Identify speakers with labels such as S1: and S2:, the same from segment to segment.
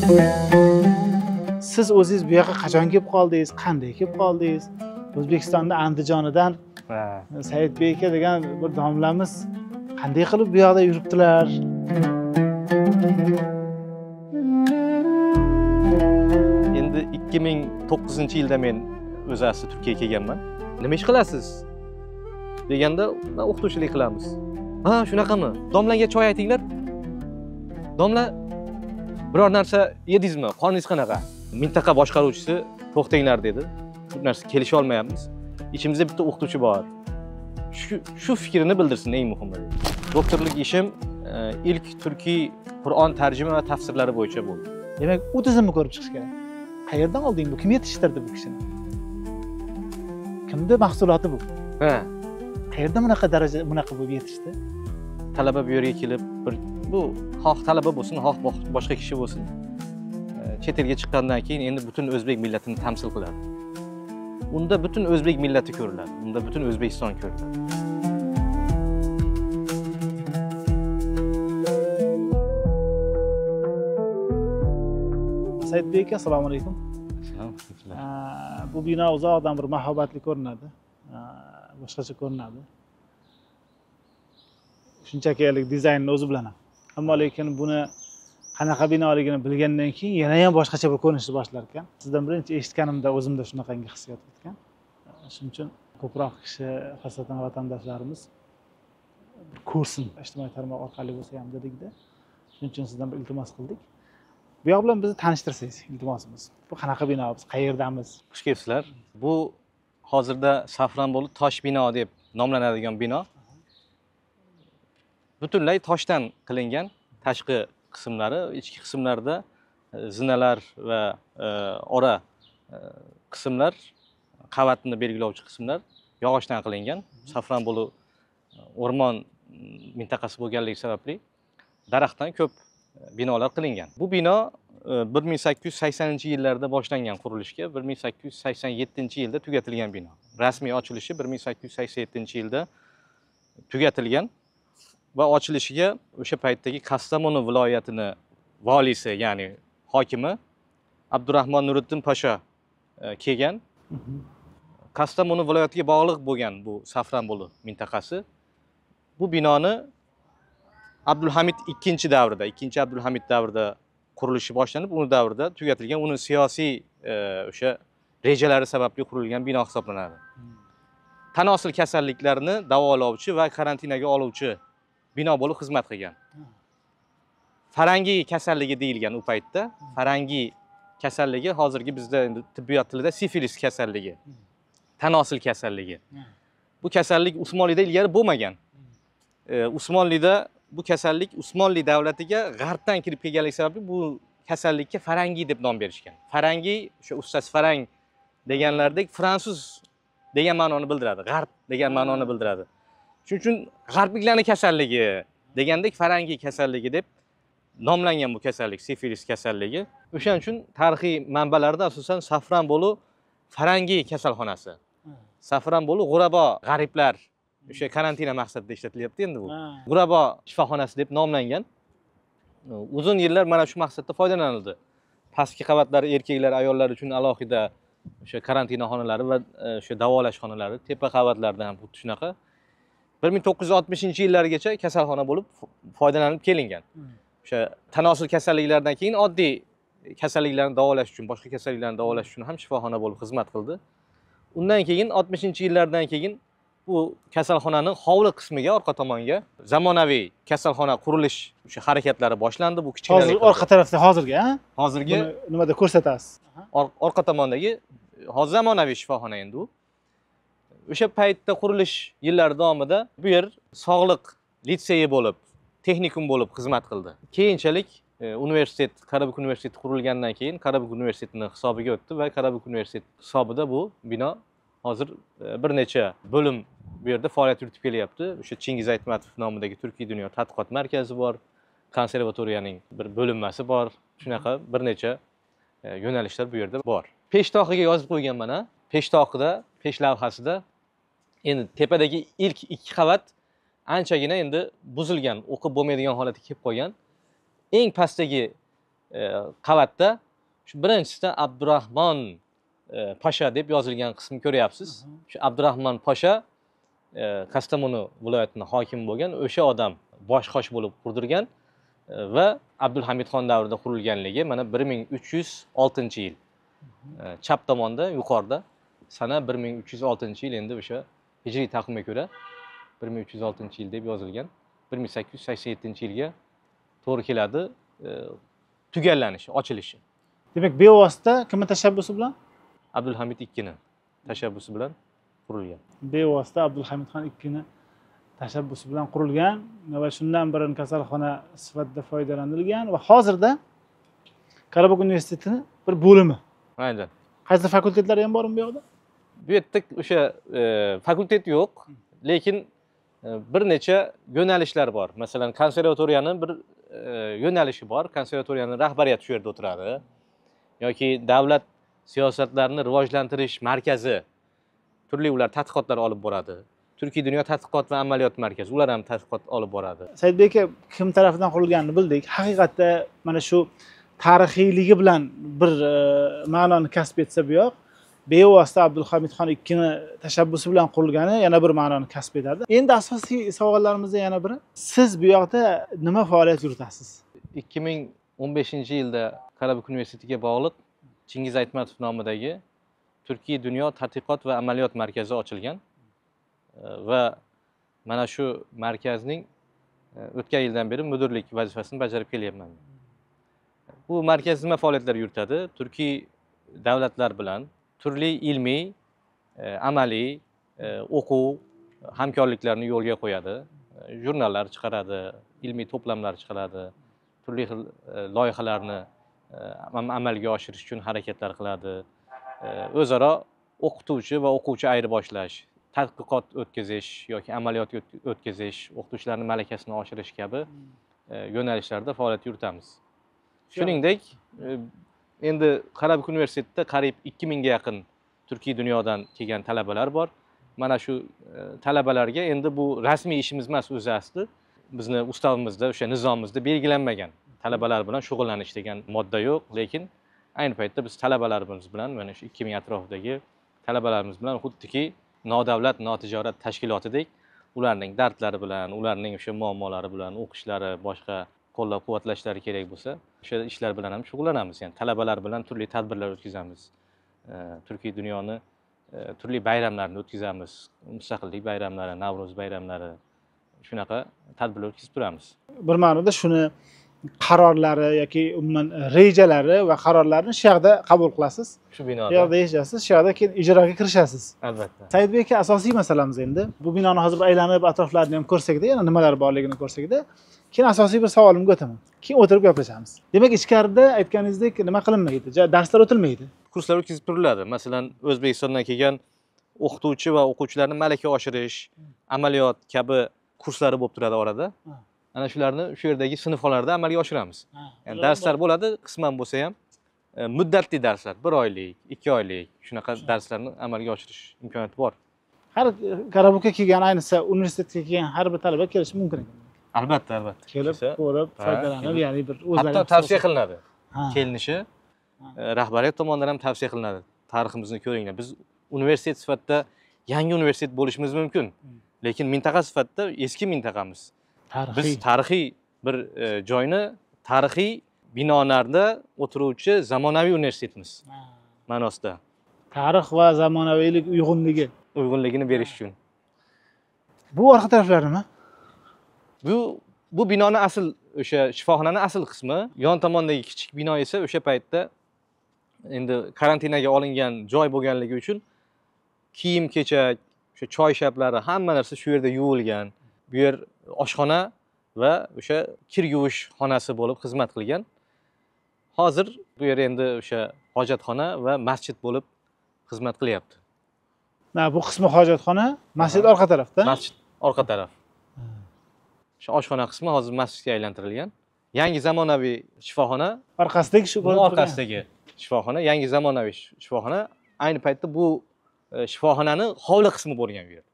S1: Siz o'zingiz bu yoqqa qachon kelib qoldingiz, qanday kelib qoldingiz? O'zbekistonda Andijonidan Saidbek aka degan bir domlamiz qanday qilib bu yoqda yuribdilar?
S2: Endi 2009-yilda men o'zasi Turkiyaga kelganman. Nima ish qilasiz? Deganda, "Men o'qituvchilik qilamiz." "Ha, shunaqami? Domlaga choy aytinglar." "Domla, biror narsa yedingizmi? Qoningiz qanaqa?" Mintaqa boshqaruvchisi "To'xtanglar" dedi. "Bu narsa kelisha olmayapmiz. Ichimizda bitta o'qituvchi bor. Shu fikrini bildirsin eng muhimi." Doktorlik ishim ilk turkiy Qur'on tarjima va tafsirlari bo'yicha bo'ldi.
S1: Demak, u tizimni ko'rib chiqish kerak. Qayerdan olding bu? Kim yetishtirdi bu kishini? Kimning mahsuloti bu?
S2: Ha.
S1: Qayerda bunaqa daraja, bunaqa bo'lib yetishdi?
S2: Talaba bu yerga kelib, bu xoh talaba bo'lsin, xoh boshqa kishi bo'lsin. Chet elga chiqqandan keyin endi butun o'zbek millatini tamsil qiladi. Unda butun o'zbek millati ko'riladi. Unda butun O'zbekiston ko'riladi.
S1: Saidbek aka, assalomu alaykum.
S2: Assalom.
S1: Bu bino uzoqdan bir mahobatli ko'rinadi. Boshqacha ko'rinadi. Shunchaki dizaynni o'zi bilan ham. Ammo lekin buni qanaqa binoligini bilgandan keyin yana ham boshqacha bir ko'rinishni boshlar ekan. Sizdan birinchi eshitganimda o'zimda shunaqangi hissiyot o'tgan. Shuning uchun ko'proq kishi, xosatan vatandoshlarimiz ko'rsin, ijtimoiy tarmoq orqali bo'lsa ham dedikda. Shuning uchun sizdan bir iltimos qildik. Bu yoq bilan bizni tanishtirsangiz, iltimosimiz. Bu qanaqa bino, biz qayerdamiz?
S2: Xush kelibsizlar. Bu hozirda Safronbolu tosh bino deb nomlanadigan bino. Butunlay toshdan qilingan, tashqi qismlari, ichki qismlarda zinalar va ora qismlar, qavatni belgilovchi qismlar yog'ochdan qilingan. Safronbolu o'rmon mintaqasi bo'lganligi sababli daraxtdan ko'p binolar qilingan. Bu bino 1880-yillarda boshlangan qurilishga 1887-yilda tugatilgan bino. Rasmiy ochilishi 1887-yilda tugatilgan va ochilishiga o'sha paytdagi Kastamonu viloyatini valisi, ya'ni hokimi Abdurahmon Nuriddin Pasha kelgan. Kastamonu viloyatiga bog'liq bo'lgan bu Safronbolu mintaqasi. Bu binoni Abdulhamid II davrida, ikkinchi Abdulhamid davrida qurilishi boshlanib, uni davrida tugatilgan, uni siyosiy o'sha rejalari sababli qurilgan bino hisoblanadi. Tanosil kasalliklarni davolovchi va karantinaga oluvchi bino bo'lib xizmat qilgan. Farangiy kasalligi deyilgan u paytda. Farangiy kasalligi hozirgi bizda endi tibbiyot tilida sifilis kasalligi. Tanosil kasalligi. Bu kasallik Usmonlida ilgari bo'lmagan. Usmonlida bu kasallik Usmonli davlatiga g'arbdan kirib kelganligi sababli bu kasallikka farangiy deb nom berishgan. Farangiy, o'sha ustasi farang deganlardek fransuz degan ma'noni bildiradi, g'arb degan ma'noni bildiradi. Shuning uchun g'arbliklarning kasalligi degandek farangiy kasalligi deb nomlangan bu kasallik, sifilis kasalligi. O'shaning uchun tarixiy manbalarda asosan Safronbolu farangiy kasalxonasi. Safronbolu g'urabo, g'ariblar o'sha karantina maqsadida ishlatilyapti endi bu. G'urabo shifoxonasi deb nomlangan. Uzun yillar mana shu maqsadda foydalanildi. Pastki qavatlar erkaklar, ayollar uchun alohida o'sha karantina xonalari va o'sha davolash xonalari, tepa qavatlarda ham xuddi shunaqa 1960-yillargacha kasalxona bo'lib foydalanib kelingan. O'sha tanosil kasalliklardan keyin oddiy kasalliklarni davolash uchun, boshqa kasalliklarni davolash uchun ham shifoxona bo'lib xizmat qildi. Undan keyin 60-yillardan keyin bu kasalxonaning hovli qismiga, orqa tomonga zamonaviy kasalxona qurilish o'sha harakatlari boshlandi. Bu kichkina
S1: hozir orqa tarafda hozirgi, ha?
S2: Hozirgi
S1: nimada ko'rsatasiz?
S2: Orqa tomondagi hozir zamonaviy shifoxona endi u. O'sha paytda qurilish yillari davomida bu yer sog'liq litseyi bo'lib, texnikum bo'lib xizmat qildi. Keyinchalik universitet, Qarabük universiteti qurilgandan keyin Qarabük universitetining hisobiga o'tdi va Qarabük universiteti hisobida bu bino hozir bir necha bo'lim bu yerda faoliyat yuritib kelyapti. O'sha Chingiz Aytmatov nomidagi Turkiy dunyo tadqiqot markazi bor, konservatoriyaning bir bo'linmasi bor. Shunaqa bir necha yo'nalishlar bu yerda bor. Peshtoqiga yozib qo'yganman, ha. Peshtoqida, pesh lavhasida endi tepadagi ilk 2 qavat anchagina endi buzilgan, o'qib bo'lmaydigan holatga kelib qolgan. Eng pastdagi qavatda shu birinchisidan Abdurahmon Pasha deb yozilgan qismni ko'ryapsiz. Shu Abdurahmon Pasha Kastamonu viloyatining hokimi bo'lgan o'sha odam bosh qosh bo'lib qurdirgan va Abdulhamidxon davrida qurilganligi mana 1306-yil. Chap tomonda yuqorida sana 1306-yil endi o'sha hijriy taqvimga ko'ra 1306-yil deb yozilgan. 1887-yilga to'g'ri keladi tugallanishi, ochilishi.
S1: Demak, bevosita kimning tashabbusi bilan?
S2: Abdulhamid II tashabbusi bilan qurilgan.
S1: Bevosita Abdulhamidxon II tashabbusi bilan qurilgan va shundan birini kasalxona sifatida foydalanilgan va hozirda Qorabog' universitetini bir bo'limi.
S2: Aynan.
S1: Qaysi fakultetlari ham bormi bu yoqda?
S2: Bu yerda o'sha fakultet yo'q, lekin bir necha yo'nalishlar bor. Masalan, konservatoriyaning bir yo'nalishi bor. Konservatoriyaning rahbariyati shu yerda o'tiradi. Yoki davlat siyosatlarini rivojlantirish markazi turli ular tadqiqotlar olib boradi. Turkiy dunyo tadqiqot va amaliyot markazi ular ham tadqiqot olib boradi.
S1: Saidbek aka kim tomonidan qurilganini bildik. Haqiqatda mana shu tarixiyligi bilan bir ma'noni kasb etsa bu yoq, bevosita Abdulhamidxon II tashabbusi bilan qurilgani yana bir ma'noni kasb etadi. Endi asosiy savollarimizdan yana biri, siz bu yoqda nima faoliyat yuritasiz?
S2: 2015-yilda Qorabog' universitetiga bog'liq Chingiz Aytmatov nomidagi Turkiy dunyo tadqiqot va amaliyot markazi ochilgan va mana shu markazning o'tgan yildan beri mudirlik vazifasini bajarib kelyapman. Bu markaz nima faoliyatlar yuritadi? Turkiy davlatlar bilan turli ilmiy, amaliy, o'quv hamkorliklarni yo'lga qo'yadi. Jurnallar chiqaradi, ilmiy to'plamlar chiqaradi, turli xil loyihalarni amalga oshirish uchun harakatlar qiladi. O'zaro o'qituvchi va o'quvchi ayirboshlash, tadqiqot o'tkazish yoki amaliyot o'tkazish, o'qituvchilarning malakasini oshirish kabi yo'nalishlarda faoliyat yuritamiz. Shuningdek, endi Qorabog' universitetida qariyb 2000 ga yaqin Turkiy dunyodan kelgan talabalar bor. Mana shu talabalarga endi bu rasmiy ishimiz emas o'zi asli. Bizni ustavimizda, o'sha nizomimizda belgilanmagan talabalar bilan shug'ullanish degan modda yo'q, lekin ayni paytda biz talabalarimiz bilan mana shu 2000 atrofidagi talabalarimiz bilan xuddiki nodavlat, notijorat tashkilotidek ularning dardlari bilan, ularning o'sha muammolari bilan, o'qishlari, boshqa qo'llab-quvvatlashlari kerak bo'lsa, o'sha ishlar bilan ham shug'ullanamiz. Ya'ni talabalar bilan turli tadbirlar o'tkazamiz. Turkiy dunyoni turli bayramlarini o'tkazamiz. Mustaqillik bayramlari, Navro'z bayramlari shunaqa tadbirlar o'tkazib turamiz.
S1: Bir ma'noda shuni qarorlari yoki umuman rejalari va qarorlarni shu yoqda qabul qilasiz.
S2: Shu binoda.
S1: Bu yoqda yashasiz, shu yoqda keyin ijroga kirishasiz.
S2: Albatta.
S1: Saidbek aka, asosiy masalamiz endi bu binoni hozir aylanib atroflarini ham ko'rsakda, yana nimalar borligini ko'rsakda, keyin asosiy bir savolimga o'taman. Keyin o'tirib gaplashamiz. Demak, ichkarida aytganingizdek nima qilinmaydi? Darslar o'tilmaydi.
S2: Kurslar o'tkazib turiladi. Masalan, O'zbekistondan kelgan o'qituvchi va o'quvchilarni malaka oshirish, amaliyot kabi kurslari bo'lib turadi orada. Ana shularni shu yerdagi sinfxonalarda amalga oshiramiz. Ya'ni darslar bo'ladi, qisman bo'lsa ham muddatli darslar, 1 oylik, 2 oylik shunaqa darslarni amalga oshirish imkoniyati bor.
S1: Har Qorabog'ga kelgan, ayniqsa universitetga kelgan har bir talaba kelishi mumkin ekan.
S2: Albatta.
S1: Kelib, ko'rib, foydalanib, ya'ni bir o'zlari
S2: hatto tavsiya qilinadi. Kelinishi rahbariyat tomonidan ham tavsiya qilinadi. Tariximizni ko'ringlar. Biz universitet sifatida yangi universitet bo'lishimiz mumkin, lekin mintaqa sifatida eski mintaqamiz. Biz tarixiy bir joyni, tarixiy binolarda o'tiruvchi zamonaviy universitetimiz ma'nosida.
S1: Tarix va zamonaviylik
S2: uyg'unligini berish uchun.
S1: Bu orqa taraflar nima?
S2: Bu binoni asl o'sha shifoxonaning asl qismi, yon tomondagi kichik bino esa o'sha paytda endi karantinaga olingan joy bo'lganligi uchun kiyim-kechak, o'sha choy shaplari, hamma narsa shu yerda yuvilgan. Bu yer oshxona va o'sha kir yuvish xonasi bo'lib xizmat qilgan. Hozir bu yer endi o'sha hojatxona va masjid bo'lib xizmat qilyapti.
S1: Bu qismi hojatxona, masjid orqa tarafda.
S2: Masjid orqa taraf. Shu oshxona qismi hozir masjidga aylantirilgan. Yangi zamonaviy shifoxona
S1: orqasidagi
S2: orqasidagi shifoxona, yangi zamonaviy shifoxona. Ayni paytda bu shifoxonaning hovli qismi bo'lgan bu yer.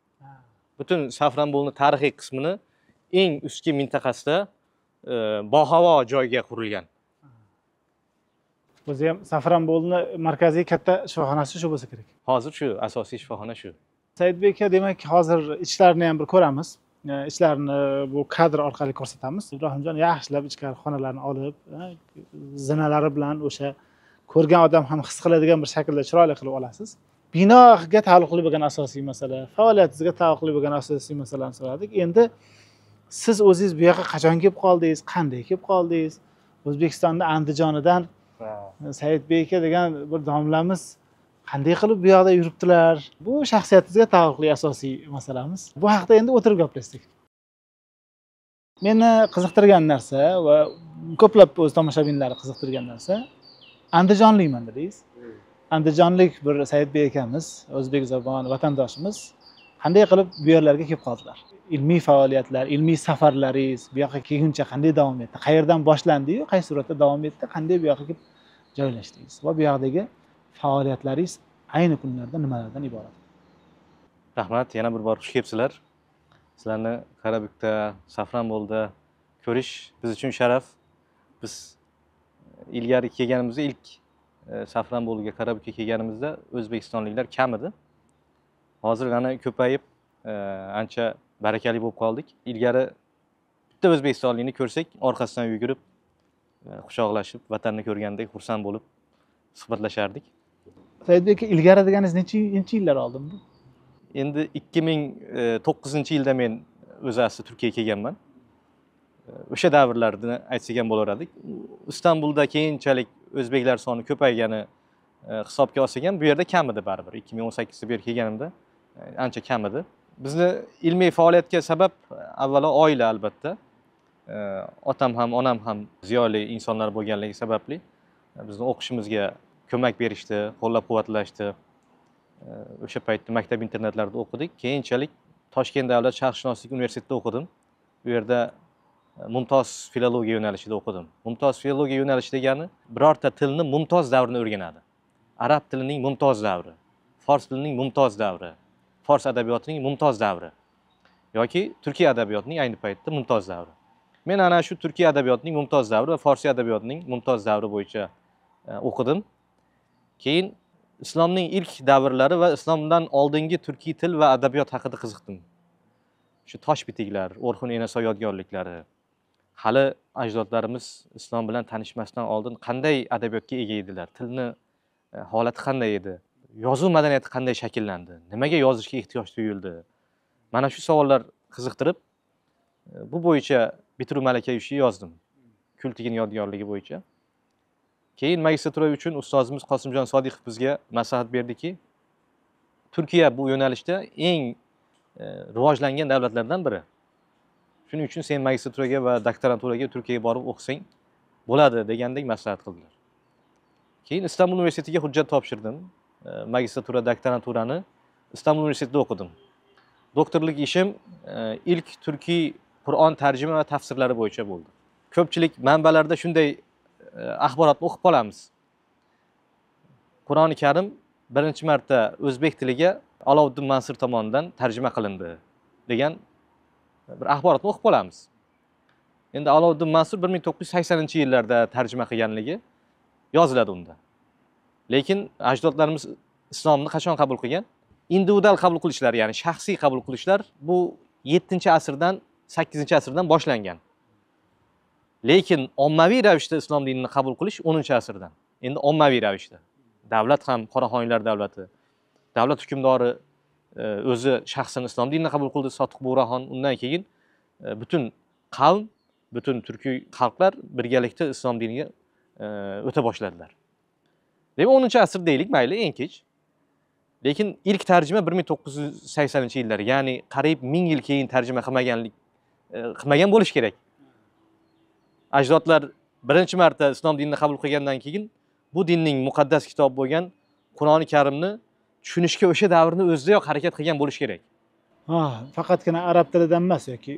S2: Butun Safranbulning tarixiy qismini eng ustki mintaqasida bahavo joyga qurilgan.
S1: O'zi ham Safronbolni markaziy katta shifoxonasi shu bo'lsa kerak.
S2: Hozir shu asosiy shifoxona shu.
S1: Saidbek aka, demak hozir ichlarini ham bir ko'ramiz. Ichlarini bu kadr orqali ko'rsatamiz. Ibrohimjon yaxshilab ichkari xonalarni olib, zinalari bilan o'sha ko'rgan odam ham his qiladigan bir shaklda chiroyli qilib olasiz. Binoga taalluqli bo'lgan asosiy masala, faoliyatingizga taalluqli bo'lgan asosiy masalani so'radik. Endi siz o'zingiz bu yoqqa qachon kelib qoldingiz, qanday kelib qoldingiz? O'zbekistonda Andijonidan Saidbek aka degan bir domlamiz qanday qilib bu yoqda yuribdilar? Bu shaxsiyatingizga taalluqli asosiy masalamiz. Bu haqida endi o'tirib gaplashdik. Meni qiziqtirgan narsa va ko'plab o'z tomoshabinlari qiziqtirgan narsa, Andijonlikman dedingiz. Andijonlik bir Saidbek akamiz, o'zbek zabon vatandoshimiz qanday qilib bu yerlarga kelib qoldilar? Ilmiy faoliyatlar, ilmiy safarlaringiz bu yoqqa kelguncha qanday davom etdi? Qayerdan boshlandi-yu, qaysi suratda davom etdi? Qanday bu yoqqa kelib joylashdingiz? Va bu yoqdagi faoliyatlaringiz ayni kunlarda nimalardan iborat?
S2: Rahmat, yana bir bor xush kelibsizlar. Sizlarni Qarabukda, Safronbolda ko'rish biz uchun sharaf. Biz ilgari kelganimizda ilk Safronbolga, Qarabukka kelganimizda o'zbekistonliklar kam edi. Hozir yana ko'payib ancha barakali bo'lib qoldik. Ilgari bitta o'zbekistonlikni ko'rsak, orqasidan yugurib, quchoqlashib, vatanni ko'rgandek xursand bo'lib suhbatlashardik.
S1: Saidbek aka, ilgari deganingiz necha yillar oldin bu?
S2: Endi 2009-yilda men o'zi asli Turkiyaga kelganman. O'sha davrlarni aytsak ham bo'laveradi. Istanbulda keyinchalik o'zbeklar soni ko'paygani hisobga olsak ham bu yerda kam edi baribir. 2018da bu yerga kelganimda ancha kam edi. Bizni ilmiy faoliyatga sabab avvalo oila albatta. Otam ham, onam ham ziyoli insonlar bo'lganligi sababli bizni o'qishimizga ko'mak berishdi, qo'llab-quvvatlashdi. O'sha paytda maktab internatlarida o'qidik. Keyinchalik Toshkent davlat sharqshunoslik universitetida o'qidim. Bu yerda mumtoz filologiya yo'nalishida o'qidim. Mumtoz filologiya yo'nalishi degani birorta tilni mumtoz davrini o'rganadi. Arab tilining mumtoz davri, fors tilining mumtoz davri, fors adabiyotining mumtoz davri yoki Turkiya adabiyotining ayni paytda mumtoz davri. Men ana shu Turkiya adabiyotining mumtoz davri va Forsiy adabiyotining mumtoz davri bo'yicha o'qidim. Keyin islomning ilk davrlari va islomdan oldingi turkiy til va adabiyot haqida qiziqdim. Shu tosh bitiklar, O'rxun Enasoy yodgorliklari, hali ajdodlarimiz islom bilan tanishmasdan oldin qanday adabiyotga ega edilar, tilni holati qanday edi, yozuv madaniyati qanday shakllandi, nimaga yozishga ehtiyoj tuyuldi. Mana shu savollar qiziqtirib, bu bo'yicha bitiruv malaka ishi yozdim. Kultigin yodgorligi bo'yicha. Keyin magistratura uchun ustozimiz Qosimjon Sodiqov bizga maslahat berdiki, Turkiya bu yo'nalishda eng rivojlangan davlatlardan biri. Shuning uchun sen magistraturaga va doktoranturaga Turkiyaga borib o'qisang bo'ladi degandek maslahat qildilar. Keyin Istanbul universitetiga hujjat topshirdim. Magistratura, doktoranturani Istanbul universitetida o'qidim. Doktorlik ishim ilk turkiy Qur'on tarjima va tafsirlari bo'yicha bo'ldi. Ko'pchilik manbalarda shunday axborotni o'qib qolamiz. Qur'oni Karim birinchi marta o'zbek tiliga Aloviddin Mansur tomonidan tarjima qilindi degan bir axborotni o'qib qolamiz. Endi Aloviddin Mansur 1980-yillarda tarjima qilganligi yoziladi unda. Lekin ajdodlarimiz islomni qachon qabul qilgan? Individual qabul qilishlar, ya'ni shaxsiy qabul qilishlar bu 7-asrdan 8-asrdan boshlangan. Lekin ommaviy ravishda islom dinini qabul qilish 10-asrdan. Endi ommaviy ravishda. Davlat ham Qoraxoniylar davlati. Davlat hukmdori o'zi shaxsan islom dinini qabul qildi, Sotiq Bo'raxon. Undan keyin butun qavm, butun turkiy xalqlar birgalikda islom diniga o'ta boshladilar. Demak 10-asr deylik, mayli, eng kech. Lekin ilk tarjima 1980-yillar, ya'ni qariyb 1000 yil keyin tarjima qilmagan bo'lish kerak. Ajdodlar birinchi marta islom dinini qabul qilgandan keyin bu dinning muqaddas kitobi bo'lgan Qur'oni Karimni tushunishga o'sha davrni o'zidayoq harakat qilgan bo'lish kerak.
S1: Faqatgina arab tilidan emas yoki,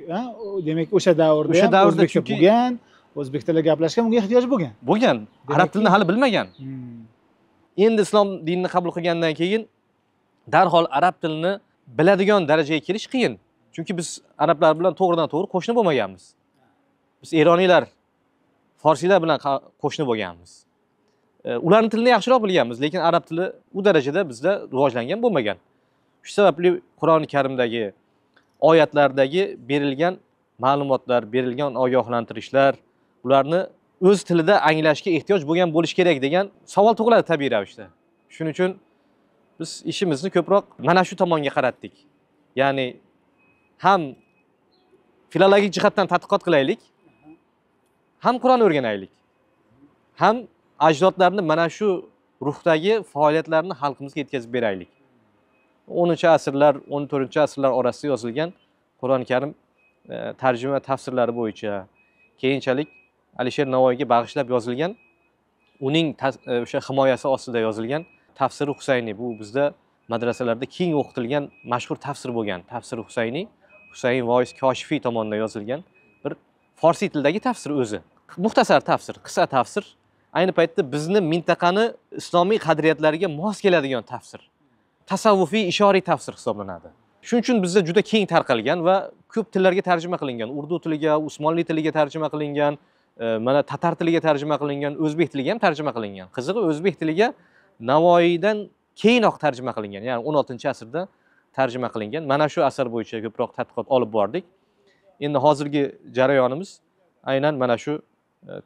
S1: demak o'sha davrda o'zbekcha bo'lgan, o'zbek tilida gaplashgan, unga ehtiyoj bo'lgan.
S2: Bo'lgan, arab tilini hali bilmagan. Endi islom dinini qabul qilgandan keyin darhol arab tilini biladigan darajaga kelish qiyin. Chunki biz arablar bilan to'g'ridan-to'g'ri qo'shni bo'lmaganmiz. Biz eroniylar, forsiylar bilan qo'shni bo'lganmiz. ularning tilini yaxshiroq bilganmiz, lekin arab tili u darajada bizda rivojlangan bo'lmagan. Shu sababli Qur'oni Karimdagi oyatlardagi berilgan ma'lumotlar, berilgan ogohlantirishlar ularni o'z tilida anglashga ehtiyoj bo'lgan bo'lish kerak degan savol tug'iladi tabiiy ravishda. Shuning uchun biz ishimizni ko'proq mana shu tomonga qaratdik. Ya'ni ham filologik jihatdan tadqiqot qilaylik, ham Qur'on o'rganaylik. Ham ajdodlarni mana shu ruhdagi faoliyatlarni xalqimizga yetkazib beraylik. 10-asrlar, 14-asrlar orasida yozilgan Qur'oni Karim tarjima tafsirlari bo'yicha keyinchalik Alisher Navoiyga bag'ishlab yozilgan, uning o'sha himoyasi ostida yozilgan Tafsir Husayni, bu bizda madrasalarda keng o'qitilgan mashhur tafsir bo'lgan. Tafsir Husayni, Husayn Voiz Koshifiy tomonidan yozilgan bir farsi tilidagi tafsir o'zi. Muxtasar tafsir, qisqa tafsir. Ayni paytda bizni mintaqani islomiy qadriyatlariga mos keladigan tafsir. Tasavvufiy ishoriy tafsir hisoblanadi. Shuning uchun bizda juda keng tarqalgan va ko'p tillarga tarjima qilingan. Urdu tiliga, Usmonli tiliga tarjima qilingan, mana tatar tiliga tarjima qilingan, o'zbek tiliga ham tarjima qilingan. Qizig'i o'zbek tiliga Navoiydan keyinroq tarjima qilingan, ya'ni 16-asrda tarjima qilingan. Mana shu asar bo'yicha ko'proq tadqiqot olib bordik. Endi hozirgi jarayonimiz aynan mana shu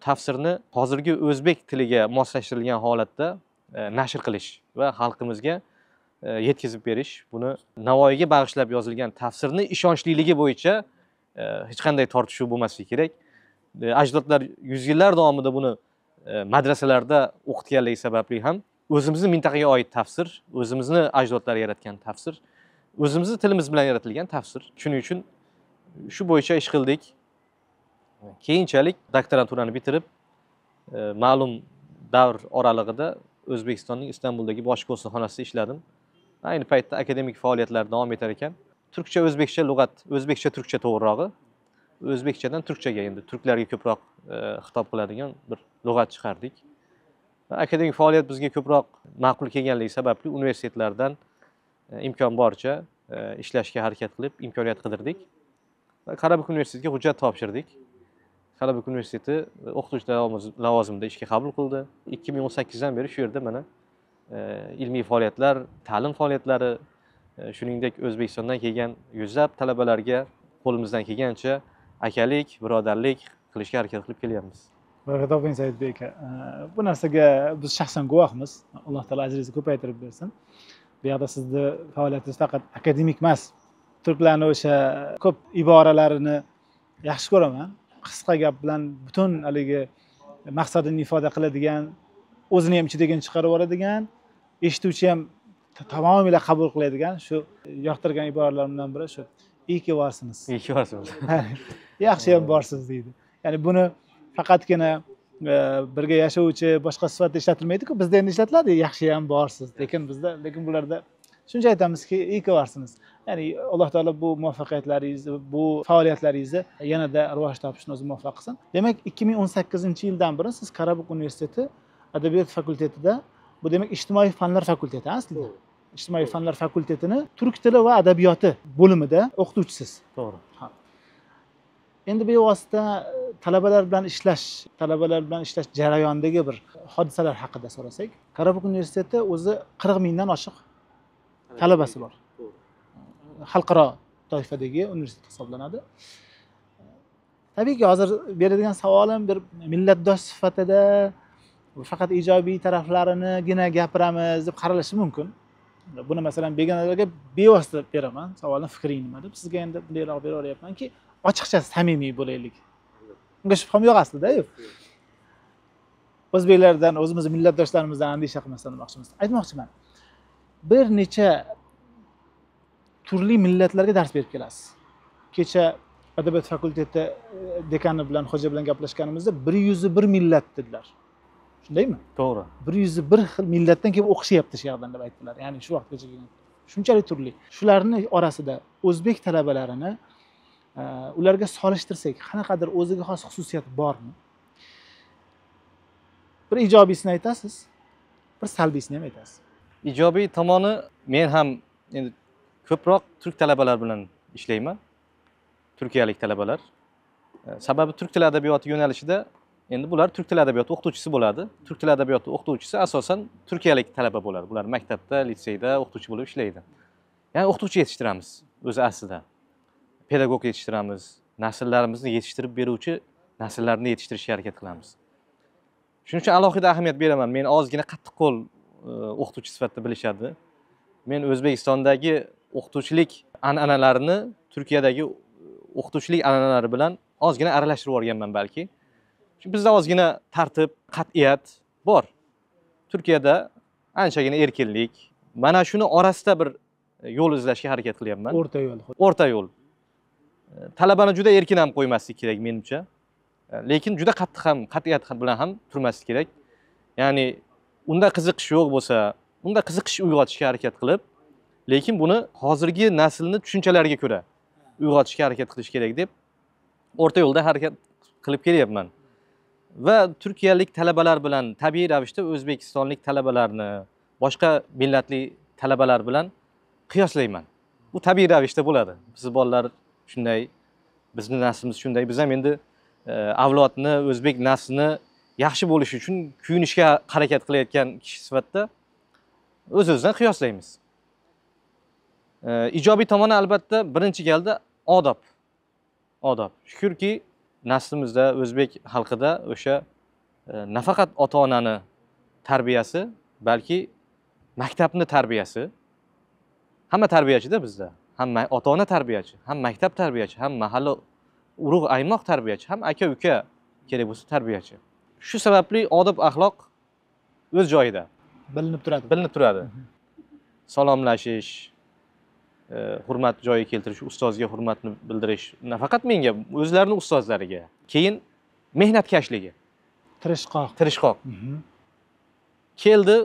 S2: tafsirni hozirgi o'zbek tiliga moslashtirilgan holatda nashr qilish va xalqimizga yetkazib berish. Buni Navoiyga bag'ishlab yozilgan tafsirni ishonchliligi bo'yicha hech qanday tortishuv bo'lmasligi kerak. Ajdodlar 100 yillar davomida buni madrasalarda o'qitganligi sababli ham o'zimizning mintaqaga oid tafsir, o'zimizni ajdodlar yaratgan tafsir, o'zimizni tilimiz bilan yaratilgan tafsir. Shuning uchun shu bo'yicha ish qildik. Keyinchalik doktoranturani bitirib, ma'lum davr oralig'ida O'zbekistonning Istanbuldagi bosh konsulxonasida ishladim. Ayni paytda akademik faoliyatlar davom etar ekan. Turkcha, o'zbekcha lug'at, o'zbekcha, turkcha to'g'rirog'i. O'zbekchadan turkchaga endi turklarga ko'proq xitob qiladigan bir lug'at chiqardik. Akademik faoliyat bizga ko'proq ma'qul kelganligi sababli universitetlardan imkon boricha ishlashga harakat qilib, imkoniyat qidirdik. Qarabağ universitetiga hujjat topshirdik. Qarabağ universiteti o'qituvchi lavozimida ishga qabul qildi. 2018dan beri shu yerda mana ilmiy faoliyatlar, ta'lim faoliyatlari, shuningdek O'zbekistondan kelgan yuzlab talabalarga qo'limizdan kelgancha akalik, birodarlik qilishga harakat qilib kelyapmiz.
S1: Baraka toping Saidbek aka. Bu narsaga biz shaxsan guvohmiz. Alloh taolo ajringizni ko'paytirib bersin. Bu yerda sizni faoliyatingiz faqat akademik emas. Turklarning o'sha ko'p iboralarini yaxshi ko'raman. Qisqa gap bilan butun haligi maqsadini ifoda qiladigan, o'zini ham ichidagidan chiqarib yuboradigan, eshituvchi ham tamomila qabul qiladigan shu yoqtirgan iboralarimdan biri shu. İyi ki varsınız.
S2: İyi ki varsınız.
S1: Yaxshi ham borsiz deydi. Ya'ni buni faqatgina birga yashovchi boshqa sifatda ishlatilmaydi-ku, bizda endi ishlatiladi, yaxshi ham borsiz. Lekin bularda shuncha aytamizki, iyi ki varsınız. Ya'ni Alloh taolo bu muvaffaqiyatlaringizni, bu faoliyatlaringizni yanada rivoj topishni o'zi muvaffaq qilsin. Demak, 2018-yildan beri siz Qarabağ Universiteti Adabiyot fakultetida, bu demak ijtimoiy fanlar fakulteti aslida. İjtimoiy fanlar fakultetini turk tili va adabiyoti bo'limida o'qituvchisiz.
S2: To'g'ri.
S1: Endi bevosita talabalar bilan ishlash jarayonidagi bir hodisalar haqida so'rasak, Qarabağ Universiteti o'zi 40 mingdan oshiq talabasi bor. Xalqaro toifadagi universitet hisoblanadi. Tabiiyki, hozir beradigan savolim bir millatdosh sifatida faqat ijobiy taraflarinigina gapiramiz deb qaralishi mumkin. Buni masalan begonalarga bevosita beraman, savolni fikring nima deb. Sizga endi bundayroq beraveryapmanki, ochiqchasi samimiy bo'laylik. Unga shubham yo'q aslida-yu. O'zbeklardan, o'zimizning millatdoshlarimizdan andisha qilmasdan demoqchimiz. Aytmoqchiman. Bir necha turli millatlarga dars berib kelasiz. Kecha Adabiyot fakulteti dekani bilan, xo'ja bilan gaplashganimizda 101 millat dedilar. Shundaymi?
S2: To'g'ri.
S1: 101 xil millatdan kelib o'qishyapti shu yerdan deb aytdilar. Ya'ni shu vaqtgacha kelgan. Shunchalik turli. Shularning orasida o'zbek talabalarini ularga solishtirsak, qanaqadir o'ziga xos xususiyat bormi? Bir ijobiysini aytasiz, bir salbiysini ham aytasiz.
S2: Ijobiy tomoni, men ham endi ko'proq turk talabalar bilan ishlayman. Turkiyalik talabalar. Sababi turk tili adabiyoti yo'nalishida Endi bular turk tili adabiyoti o'qituvchisi bo'ladi. Turk tili adabiyoti o'qituvchisi asosan turkiyalik talaba bo'ladi. Bular maktabda, litseyda o'qituvchi bo'lib ishlaydi. Ya'ni o'qituvchi yetishtiramiz o'zi aslida. Pedagog yetishtiramiz. Nasllarimizni yetishtirib beruvchi nasllarni yetishtirishga harakat qilamiz. Shuning uchun alohida ahamiyat beraman. Men ozgina qattiqqo'l o'qituvchi sifatida bilishadi. Men O'zbekistondagi o'qituvchilik an'analarini Turkiyadagi o'qituvchilik an'analari bilan ozgina aralashtirib o'rganman balki. Chunki bizda ozgina tartib, qat'iyat bor. Turkiyada anchagina erkinlik. Mana shuni orasida bir yo'l izlashga harakat qilyapman.
S1: O'rta yo'l.
S2: O'rta yo'l. Talabani juda erkin ham qo'ymaslik kerak menimcha. Lekin juda qattiq ham, qat'iyat bilan ham turmaslik kerak. Ya'ni unda qiziqish yo'q bo'lsa, unda qiziqish uyg'otishga harakat qilib, lekin buni hozirgi naslni tushunchalariga ko'ra uyg'otishga harakat qilish kerak deb o'rta yo'lda harakat qilib kelyapman. Va turkiyalik talabalar bilan tabiiy ravishda o'zbekistonlik talabalarni, boshqa millatli talabalar bilan qiyoslayman. Bu tabiiy ravishda bo'ladi. Biz bolalar shunday, bizning naslimiz shunday. Biz ham endi avlodni, o'zbek naslini yaxshi bo'lishi uchun kuyinishga harakat qilayotgan kishi sifatida o'z-o'zidan qiyoslaymiz. Ijobiy tomoni albatta birinchi galda odob. Odob. Shukrki, naslimizda, o'zbek xalqida o'sha nafaqat ota-onani tarbiyasi, balki maktabni tarbiyasi. Hamma tarbiyachida bizda. Ham ota-ona tarbiyachi, ham maktab tarbiyachi, ham mahalla urug' aymoq tarbiyachi, ham aka-uka kerak bo'lsa tarbiyachi. Shu sababli odob axloq o'z joyida
S1: Bilinib turadi.
S2: bilinib turadi. Salomlashish, hurmat joyiga keltirish, ustozga hurmatni bildirish, nafaqat menga, o'zlarining ustozlariga. Keyin mehnatkashligi,
S1: Tirishqoq.
S2: tirishqoq. Keldi,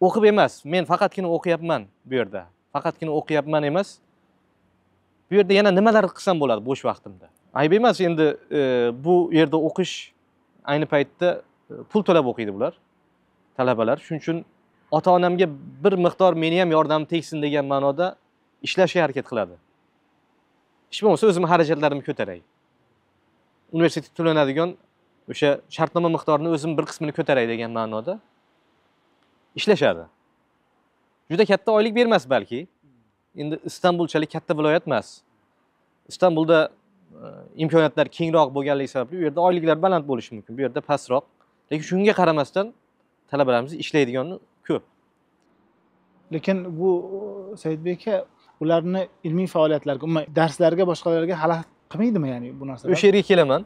S2: o'qib emas, men faqatgina o'qiyapman bu yerda. Faqatgina o'qiyapman emas. Bu yerda yana nimalar qilsam bo'ladi bo'sh vaqtimda. Ayb emas, endi bu yerda o'qish ayni paytda pul to'lab o'qiydi bular, talabalar. Shuning uchun ota-onamga bir miqdor meni ham yordamim tegsin degan ma'noda ishlashga harakat qiladi. Ish bo'lmasa o'zim xarajatlarimni ko'taray. Universitet to'lanadigan o'sha shartnoma miqdorini o'zim bir qismini ko'taray degan ma'noda ishlashadi. Juda katta oylik bermas balki. Endi Istanbulchalik katta viloyat emas. Istanbulda imkoniyatlar kengroq bo'lganligi sababli u yerda oyliklar baland bo'lishi mumkin. Bu yerda pastroq. Lekin shunga qaramasdan talabalarimiz ishlaydigani ko'p.
S1: Lekin bu Saidbek aka ularni ilmiy faoliyatlarga, umuman darslarga, boshqalarga xalaqit qilmaydimi, ya'ni bu narsalar?
S2: O'sha yerga kelaman.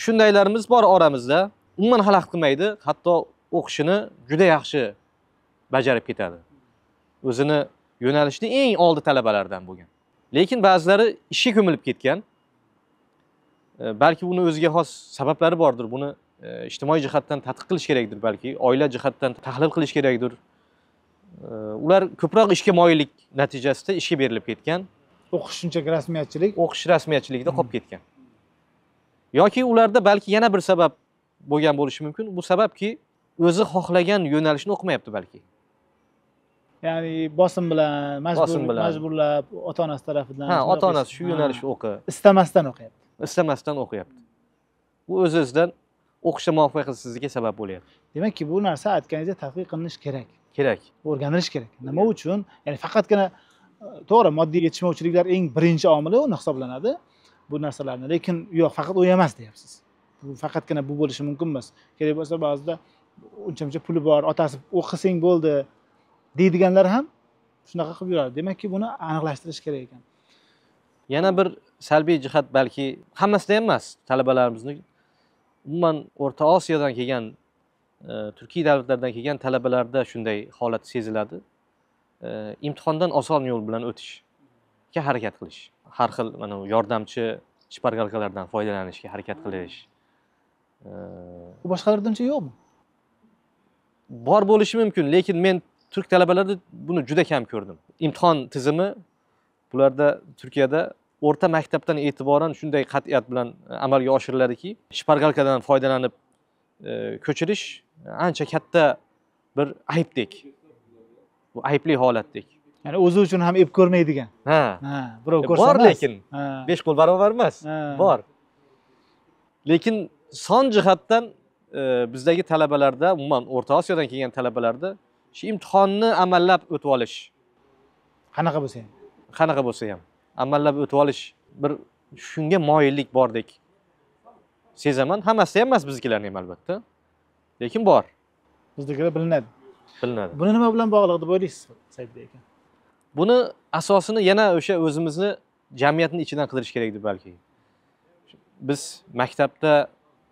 S2: Shundaylarimiz bor oramizda. Umuman xalaqit qilmaydi, hatto o'qishini juda yaxshi bajarib ketadi. O'zini yo'nalishni eng oldi talabalardan bo'lgan. Lekin ba'zilari ishga ko'milib ketgan. Balki buni o'ziga xos sabablari bordir. Buni ijtimoiy jihatdan tadqiq qilish kerakdir balki, oila jihatdan tahlil qilish kerakdir. Ular ko'proq ishga moyillik natijasida ishga berilib ketgan.
S1: O'qish shunchaki rasmiyatchilik,
S2: o'qish rasmiyatchiligida qolib ketgan. Yoki ularda balki yana bir sabab bo'lgan bo'lishi mumkin. Bu sababki o'zi xohlagan yo'nalishni o'qimayapti balki.
S1: ya'ni bosim bilan, majburlab ota-onasi tarafidan.
S2: Ha, ota-onasi shu yo'nalishni o'qi.
S1: Istamasdan o'qiyapti.
S2: Istamasdan o'qiyapti. Bu o'z-o'zidan o'qishda muvaffaqiyatsizlikka sabab bo'lyapti.
S1: Demakki, bu narsa aytganingizdek tadqiq qilinish kerak.
S2: Kerak.
S1: O'rganilish kerak. Nima uchun? Ya'ni faqatgina to'g'ri, moddiy yetishmovchiliklar eng birinchi omili uni hisoblanadi bu narsalarni. Lekin yo'q, faqat u emas deyapsiz. Bu faqatgina bu bo'lishi mumkin emas. Kerak bo'lsa ba'zida uncha puli bor, otasi o'qisang bo'ldi deydiganlar ham shunaqa qilib yuradi. Demakki, buni aniqlashtirish kerak ekan.
S2: Yana bir salbiy jihat balki hammasida ham emas, talabalarimizni umuman O'rta Osiyodan kelgan, Turkiy davlatlardan kelgan talabalarda shunday holat seziladi. Imtihondan oson yo'l bilan o'tishga harakat qilish. Har xil mana yordamchi shpargalkalardan foydalanishga harakat qilish.
S1: Bu boshqalarda uncha yo'qmi?
S2: Bor bo'lishi mumkin, lekin men turk talabalarida buni juda kam ko'rdim. Imtihon tizimi bularda Turkiyada o'rta maktabdan e'tiboran shunday qat'iyat bilan amalga oshiriladiki, shpargalkadan foydalanib ko'chirish ancha katta bir aybdek. Bu aybli holatdek.
S1: Ya'ni o'zi uchun ham ep ko'rmaydigan.
S2: Ha,
S1: birov ko'rsa
S2: bor
S1: emas.
S2: lekin 5 qo'l barobar emas. Bor. Lekin son jihatdan bizdagi talabalarda, umuman O'rta Osiyodan kelgan talabalarda shu imtihonni amallab o'tib olish,
S1: Qanaqa bo'lsa ham.
S2: qanaqa bo'lsa ham amallab o'tib olish bir shunga moyillik bordek sezaman. Hammasi ham emas biznikilarning ham albatta. Lekin bor,
S1: Bizdagilar bilinadi.
S2: bilinadi.
S1: Buni nima bilan bog'liq deb o'ylaysiz, Saidbek aka?
S2: Buni asosini yana o'sha o'zimizni jamiyatning ichidan qidirish kerak deb balki. Biz maktabda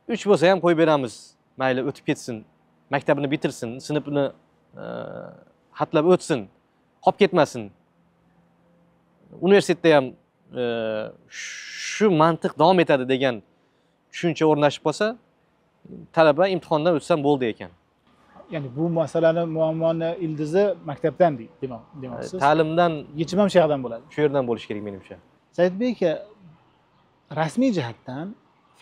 S2: 3 bo'lsa ham qo'yib beramiz. Mayli o'tib ketsin, maktabini bitirsin, sinfini xatlab o'tsin, qolib ketmasin. Universitetda ham shu mantiq davom etadi degan tushuncha o'rnashib qolsa, talaba imtihondan o'tsam bo'ldi ekan.
S1: Ya'ni bu masalani muammoni ildizi maktabdan demoqchisiz.
S2: Ta'limdan
S1: Yechim ham shu yerdan bo'ladi.
S2: shu yerdan bo'lishi kerak menimcha.
S1: Saidbek aka, rasmiy jihatdan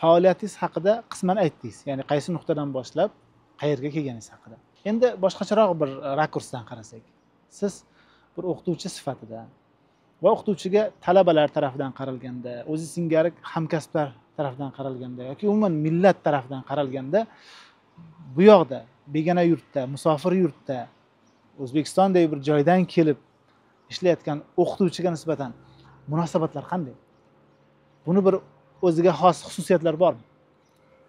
S1: faoliyatingiz haqida qisman aytdingiz. Ya'ni qaysi nuqtadan boshlab qayerga kelganingiz haqida. Endi boshqacharoq bir rakursdan qarasak, siz bir o'qituvchi sifatida va o'qituvchiga talabalar tarafidan qaralganda, o'zi singari hamkasblar tarafidan qaralganda yoki umuman millat tarafidan qaralganda bu yoqda begona yurtda, musofir yurtda, O'zbekistondagi bir joydan kelib ishlayotgan o'qituvchiga nisbatan munosabatlar qanday? Buni bir o'ziga xos xususiyatlar bormi?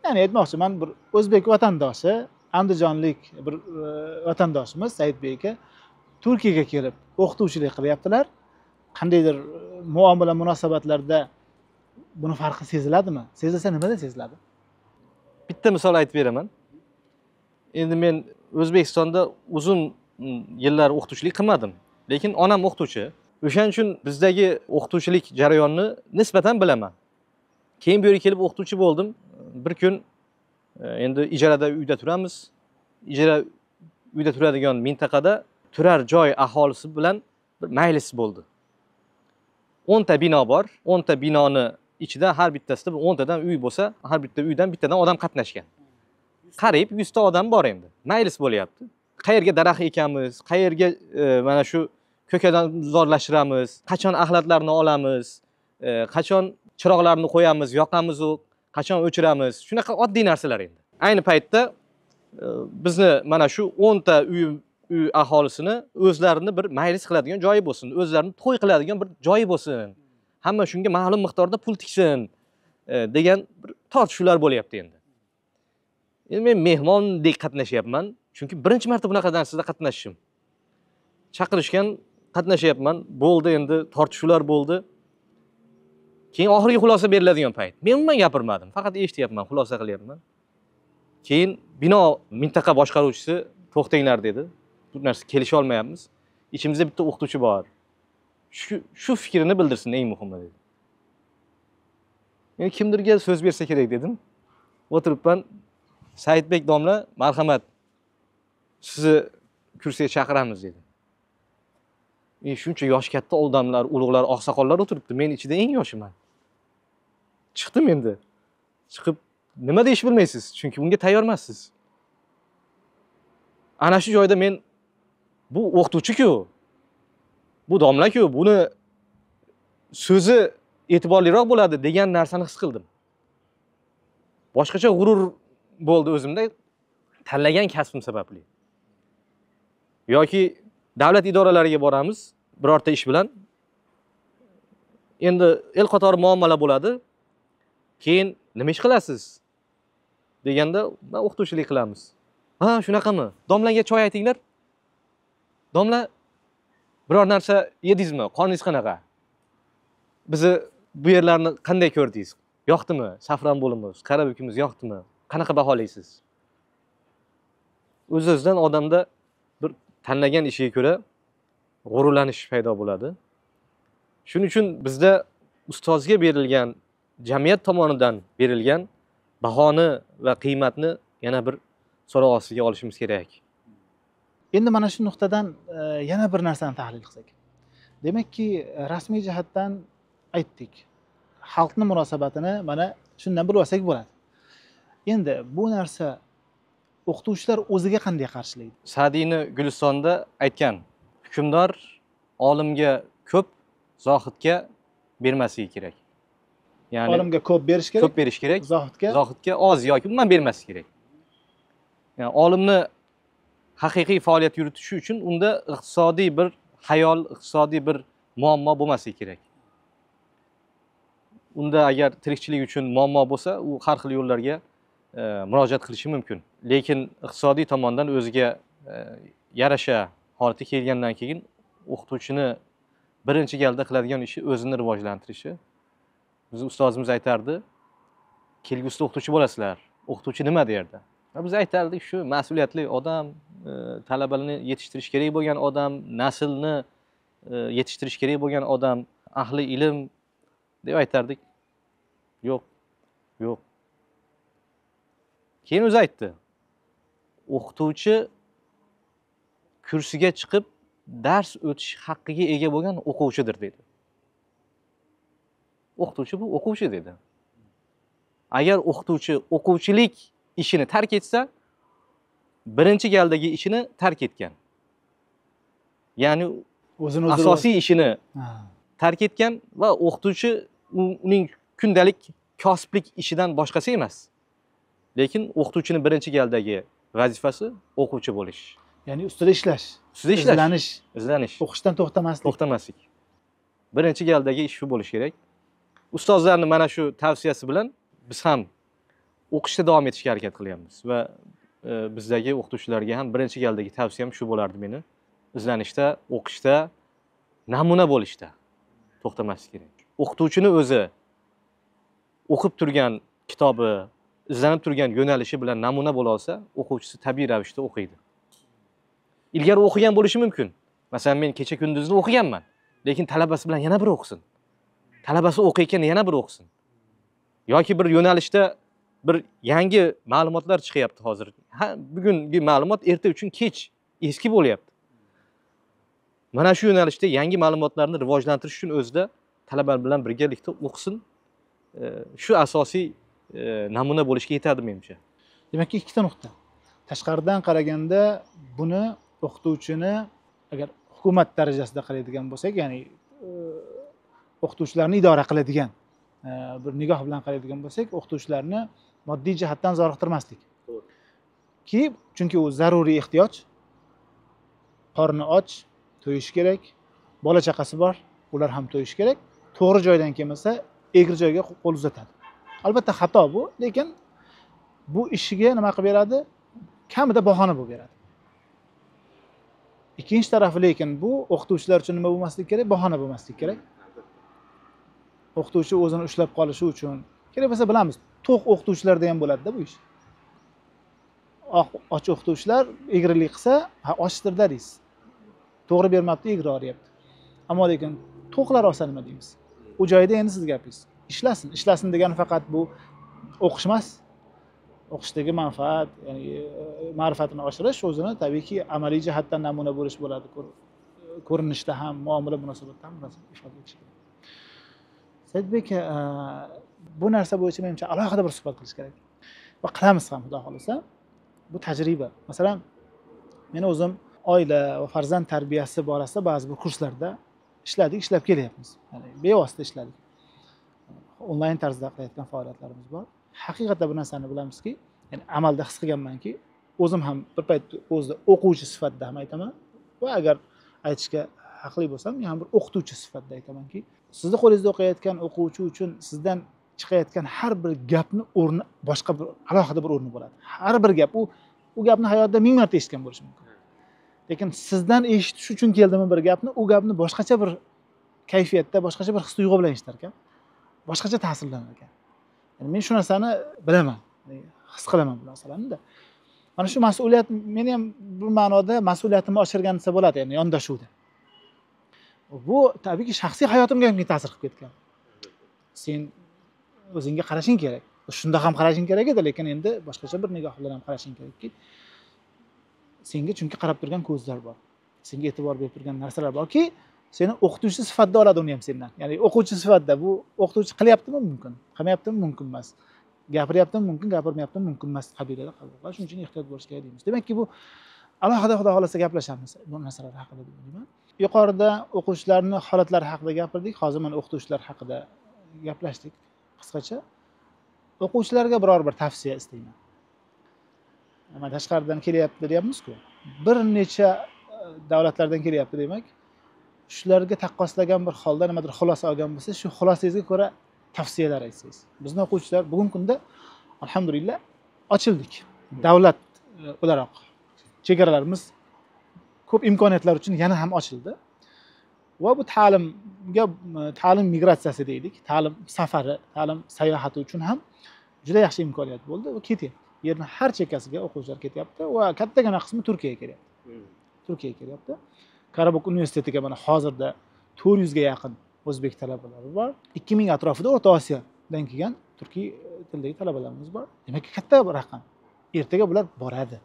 S1: Ya'ni aytmoqchiman, bir o'zbek vatandoshi, andijonlik bir vatandoshimiz Saidbek aka Turkiyaga kelib o'qituvchilik qilyaptilar. Qandaydir muomala munosabatlarda buni farqi seziladimi? Sezilsa nimada seziladi?
S2: Bitta misol aytib beraman. Endi men O'zbekistonda uzun yillar o'qituvchilik qilmadim, lekin onam o'qituvchi. O'shaning uchun bizdagi o'qituvchilik jarayonini nisbatan bilaman. Keyin bu yerga kelib o'qituvchi bo'ldim. Bir kun endi ijarada uyda turamiz. Ijara uyda turadigan mintaqada turar joy aholisi bilan bir majlis bo'ldi. 10 ta bino bor. 10 ta binoni ichida har bittasida 10 tadan uy bo'lsa, har bitta uydan bittadan odam qatnashgan. Qariyb 100 ta odam bor endi. Majlis bo'lyapti. Qayerga daraxt ekamiz, qayerga mana shu ko'kadan zorlashtiramiz, qachon axlatlarni olamiz, qachon chiroqlarni qo'yamiz, yoqamiz u, qachon o'chiramiz. Shunaqa oddiy narsalar endi. Ayni paytda bizni mana shu 10 ta uy aholisini o'zlarini bir majlis qiladigan joyi bo'lsin, o'zlarini to'y qiladigan bir joyi bo'lsin. Hamma shunga ma'lum miqdorda pul tiksin degan bir tortishuvlar bo'lyapti endi. Endi men mehmondek qatnashyapman, chunki birinchi marta bunaqa narsada qatnashishim. Chaqirishgan, qatnashyapman, bo'ldi endi tortishuvlar bo'ldi. Keyin oxirgi xulosa beriladigan payt. Men umuman gapirmadim, faqat eshityapman, xulosa qilyapman. Keyin bino mintaqa boshqaruvchisi to'xtanglar dedi. Bu narsa kelisha olmayapmiz. Ichimizda bitta o'qituvchi bor. Shu fikrini bildirsin eng muhimi dedi. Men kimdirga so'z bersa kerak dedim. O'tiribman. Saidbek domla, marhamat. Sizni kursiga chaqiramiz dedi. Shuncha yosh katta odamlar, ulug'lar, oqsoqollar o'tiribdi. Men ichida eng yoshiman. Chiqdim endi. Chiqib nima deyish bilmaysiz, chunki bunga tayyor emassiz. Ana shu joyda men bu o'qituvchi-ku, bu domla-ku, buni so'zi e'tiborliroq bo'ladi degan narsani his qildim. Boshqacha g'urur bo'ldi o'zimda tanlagan kasbim sababli. Yoki davlat idoralariga boramiz birorta ish bilan. Endi el qatori muomala bo'ladi. Keyin nima ish qilasiz deganda, "Men o'qituvchilik qilamiz." "Ha, shunaqami? Domlaga choy aytinglar." "Domla, biror narsa yedingizmi? Qoningiz qanaqa? Bizni bu yerlarni qanday ko'rdingiz? Yoqdimi? Safran bo'limiz, Qarabukimiz yoqdimi? Qanaqa baholaysiz?" O'z-o'zidan odamda bir tanlagan ishiga ko'ra g'ururlanish paydo bo'ladi. Shuning uchun bizda ustozga berilgan, jamiyat tomonidan berilgan bahoni va qiymatni yana bir so'roq ostiga olishimiz kerak.
S1: Endi mana shu nuqtadan yana bir narsani tahlil qilsak. Demakki, rasmiy jihatdan aytdik. Xalqning munosabatini mana shundan bilib olsak bo'ladi. Endi bu narsa o'qituvchilar o'ziga qanday qarshilaydi?
S2: Sa'diyni Gulistonda aytgan, hukmdor olimga ko'p, zohidga bermasligi kerak. Ya'ni
S1: olimga ko'p berish kerak,
S2: ko'p berish kerak,
S1: zohidga
S2: zohidga oz yoki umuman bermaslik kerak. Ya'ni olimni haqiqiy faoliyat yuritishi uchun unda iqtisodiy bir xayol, iqtisodiy bir muammo bo'lmasligi kerak. Unda agar tirikchilik uchun muammo bo'lsa, u har xil yo'llarga murojaat qilishi mumkin. Lekin iqtisodiy tomondan o'ziga yarasha holati kelgandan keyin o'qituvchini birinchi galda qiladigan ishi o'zini rivojlantirishi. Biz ustozimiz aytardi, kelgusida o'qituvchi bo'lasizlar. O'qituvchi nima derdi? Va biz aytardik, shu mas'uliyatli odam, talabalarni yetishtirish kerak bo'lgan odam, naslni yetishtirish kerak bo'lgan odam, ahli ilm deb aytardik. Yo'q, yo'q. Keyin o'zi aytdi. O'qituvchi kursiga chiqib dars o'tish haqqiga ega bo'lgan o'quvchidir dedi. O'qituvchi bu o'quvchi dedi. Agar o'qituvchi o'quvchilik ishini tark etsa, birinchi galdagi ishini tark etgan. Ya'ni
S1: o'zini
S2: asosiy ishini tark etgan va o'qituvchi uning kundalik kasblik ishidan boshqasi emas. Lekin o'qituvchining birinchi galdagi vazifasi o'quvchi bo'lish.
S1: ya'ni ustida ishlash,
S2: izlanish,
S1: o'qishdan to'xtamaslik.
S2: Birinchi galdagi ish shu bo'lishi kerak. Ustozlarning mana shu tavsiyasi bilan biz ham o'qishda davom etishga harakat qilyapmiz va bizdagi o'qituvchilarga ham birinchi galdagi tavsiyam shu bo'lardi meni. Izlanishda, o'qishda, namuna bo'lishda to'xtamaslik kerak. O'qituvchini o'zi o'qib turgan kitobi, izlanib turgan yo'nalishi bilan namuna bo'la olsa, o'quvchisi tabiiy ravishda o'qiydi. Ilgari o'qigan bo'lishi mumkin. Masalan, men kecha kunduzni o'qiganman, lekin talabasi bilan yana bir o'qisin. Talabasi o'qiyotgan yana bir o'qisin. Yoki bir yo'nalishda bir yangi ma'lumotlar chiqyapti hozir. Bugungi ma'lumot erta uchun kech, eski bo'lyapti. Mana shu yo'nalishda yangi ma'lumotlarni rivojlantirish uchun o'zida talabalar bilan birgalikda o'qisin. Shu asosiy namuna bo'lishga yetadi menimcha.
S1: Demakki, ikkita nuqta. Tashqaridan qaraganda buni o'qituvchini agar hukumat darajasida qaraydigan bo'lsak, ya'ni o'qituvchilarni idora qiladigan bir nigoh bilan qaraydigan bo'lsak, o'qituvchilarni moddiy jihatdan zoriqtirmaslik. Chunki u zaruriy ehtiyoj. Qorni och, to'yish kerak. Bola chaqasi bor, ular ham to'yish kerak. To'g'ri joydan kelmasa, egri joyga qo'l uzatadi. Albatta xato bu, lekin bu ishiga nima qilib beradi? Kamida bahona bo'lib beradi. Ikkinchi tarafi lekin bu o'qituvchilar uchun nima bo'lmasligi kerak? Bahona bo'lmasligi kerak. O'qituvchi o'zini ushlab qolishi uchun kerak bo'lsa bilamiz, to'q o'qituvchilarda ham bo'ladi-da bu ish. Och o'qituvchilar egrilik qilsa, ha ochtirda deysiz. To'g'ri bermabdi, egri oryapti. Ammo lekin to'qlar olsa nima deymiz? U joyda endi siz gapingiz. Ishlasin degani faqat bu o'qish emas. O'qishdagi manfaat, ya'ni ma'rifatini oshirish o'zini tabiiyki amaliy jihatdan namuna bo'lish bo'ladi. Ko'rinishda ham, muomala munosabatda ham ifoda etish kerak. Saidbek, bu narsa bo'yicha menimcha alohida bir suhbat qilish kerak. Va qilamiz ham, xudo xolasa. Bu tajriba. Masalan, men o'zim oila va farzand tarbiyasi borasida ba'zi bir kurslarda ishlab kelyapmiz. Ya'ni bevosita ishladik. Onlayn tarzda qilayotgan faoliyatlarimiz bor. Haqiqatda bu narsani bilamizki, ya'ni amalda his qilganmanki, o'zim ham bir payt o'zida o'quvchi sifatida ham aytaman va agar aytishga haqli bo'lsam, men ham bir o'qituvchi sifatida aytamanki, sizni qo'lingizda o'qiyotgan o'quvchi uchun sizdan chiqayotgan har bir gapni o'rni boshqa bir alohida bir o'rni bo'ladi. Har bir gap u gapni hayotda 1000 marta eshitgan bo'lishi mumkin. Lekin sizdan eshitish uchun keldimi bir gapni, u gapni boshqacha bir kayfiyatda, boshqacha bir his-tuyg'u bilan eshitar ekan. Boshqacha ta'sirlanar ekan. Yani men shu narsani bilaman, his qilaman bu narsalarni-da. Mana shu mas'uliyat meni ham bu ma'noda mas'uliyatimni oshirgan desa bo'ladi, ya'ni yondashuvda. Bu tabiiyki shaxsiy hayotimga ham ta'sir qilib ketgan. Sen o'zingga qarashing kerak. Shunda ham qarashing kerak edi, lekin endi boshqacha bir nigoh bilan ham qarashing kerakki. Senga chunki qarab turgan ko'zlar bor. Senga e'tibor berib turgan narsalar borki, seni o'qituvchi sifatida oladi uni ham sendan. Ya'ni o'quvchi sifatida bu o'qituvchi qilyaptimi mumkin, qilmayaptimi mumkin emas. Gapiryaptimi mumkin, gapirmayaptimi mumkin emas qabilida qabul qilish. Shuning uchun ehtiyot bo'lish kerak deymiz. Demakki bu alohida xudo xolasa gaplashamiz bu narsalar haqida deb o'ylayman. Yuqorida o'quvchilarning holatlari haqida gapirdik, hozir mana o'qituvchilar haqida gaplashdik. qisqacha o'quvchilarga biror bir tavsiya istayman. Mana tashqaridan kelyapti deyapmiz-ku. Bir necha davlatlardan kelyapti demak, shularga taqqoslagan bir holda nimadir xulosa olgan bo'lsa, shu xulosangizga ko'ra tavsiyalar aytsangiz. Bizning o'quvchilar bugungi kunda alhamdulillah ochildik. Davlat o'laroq chegaralarimiz ko'p imkoniyatlar uchun yana ham ochildi. Va bu ta'lim migratsiyasi deylik, ta'lim safari, ta'lim sayohati uchun ham juda yaxshi imkoniyat bo'ldi va ketyapti. Yerning har chekkasiga o'quvchilar ketyapti va kattagina qismi Turkiyaga kelyapti. Turkiyaga kelyapti. Karabuk universitetiga mana hozirda 400 ga yaqin o'zbek talabalari bor. 2000 atrofida O'rta Osiyodan kelgan turkiy tildagi talabalarimiz bor. Demak, katta bir raqam. Ertaga bular boradi.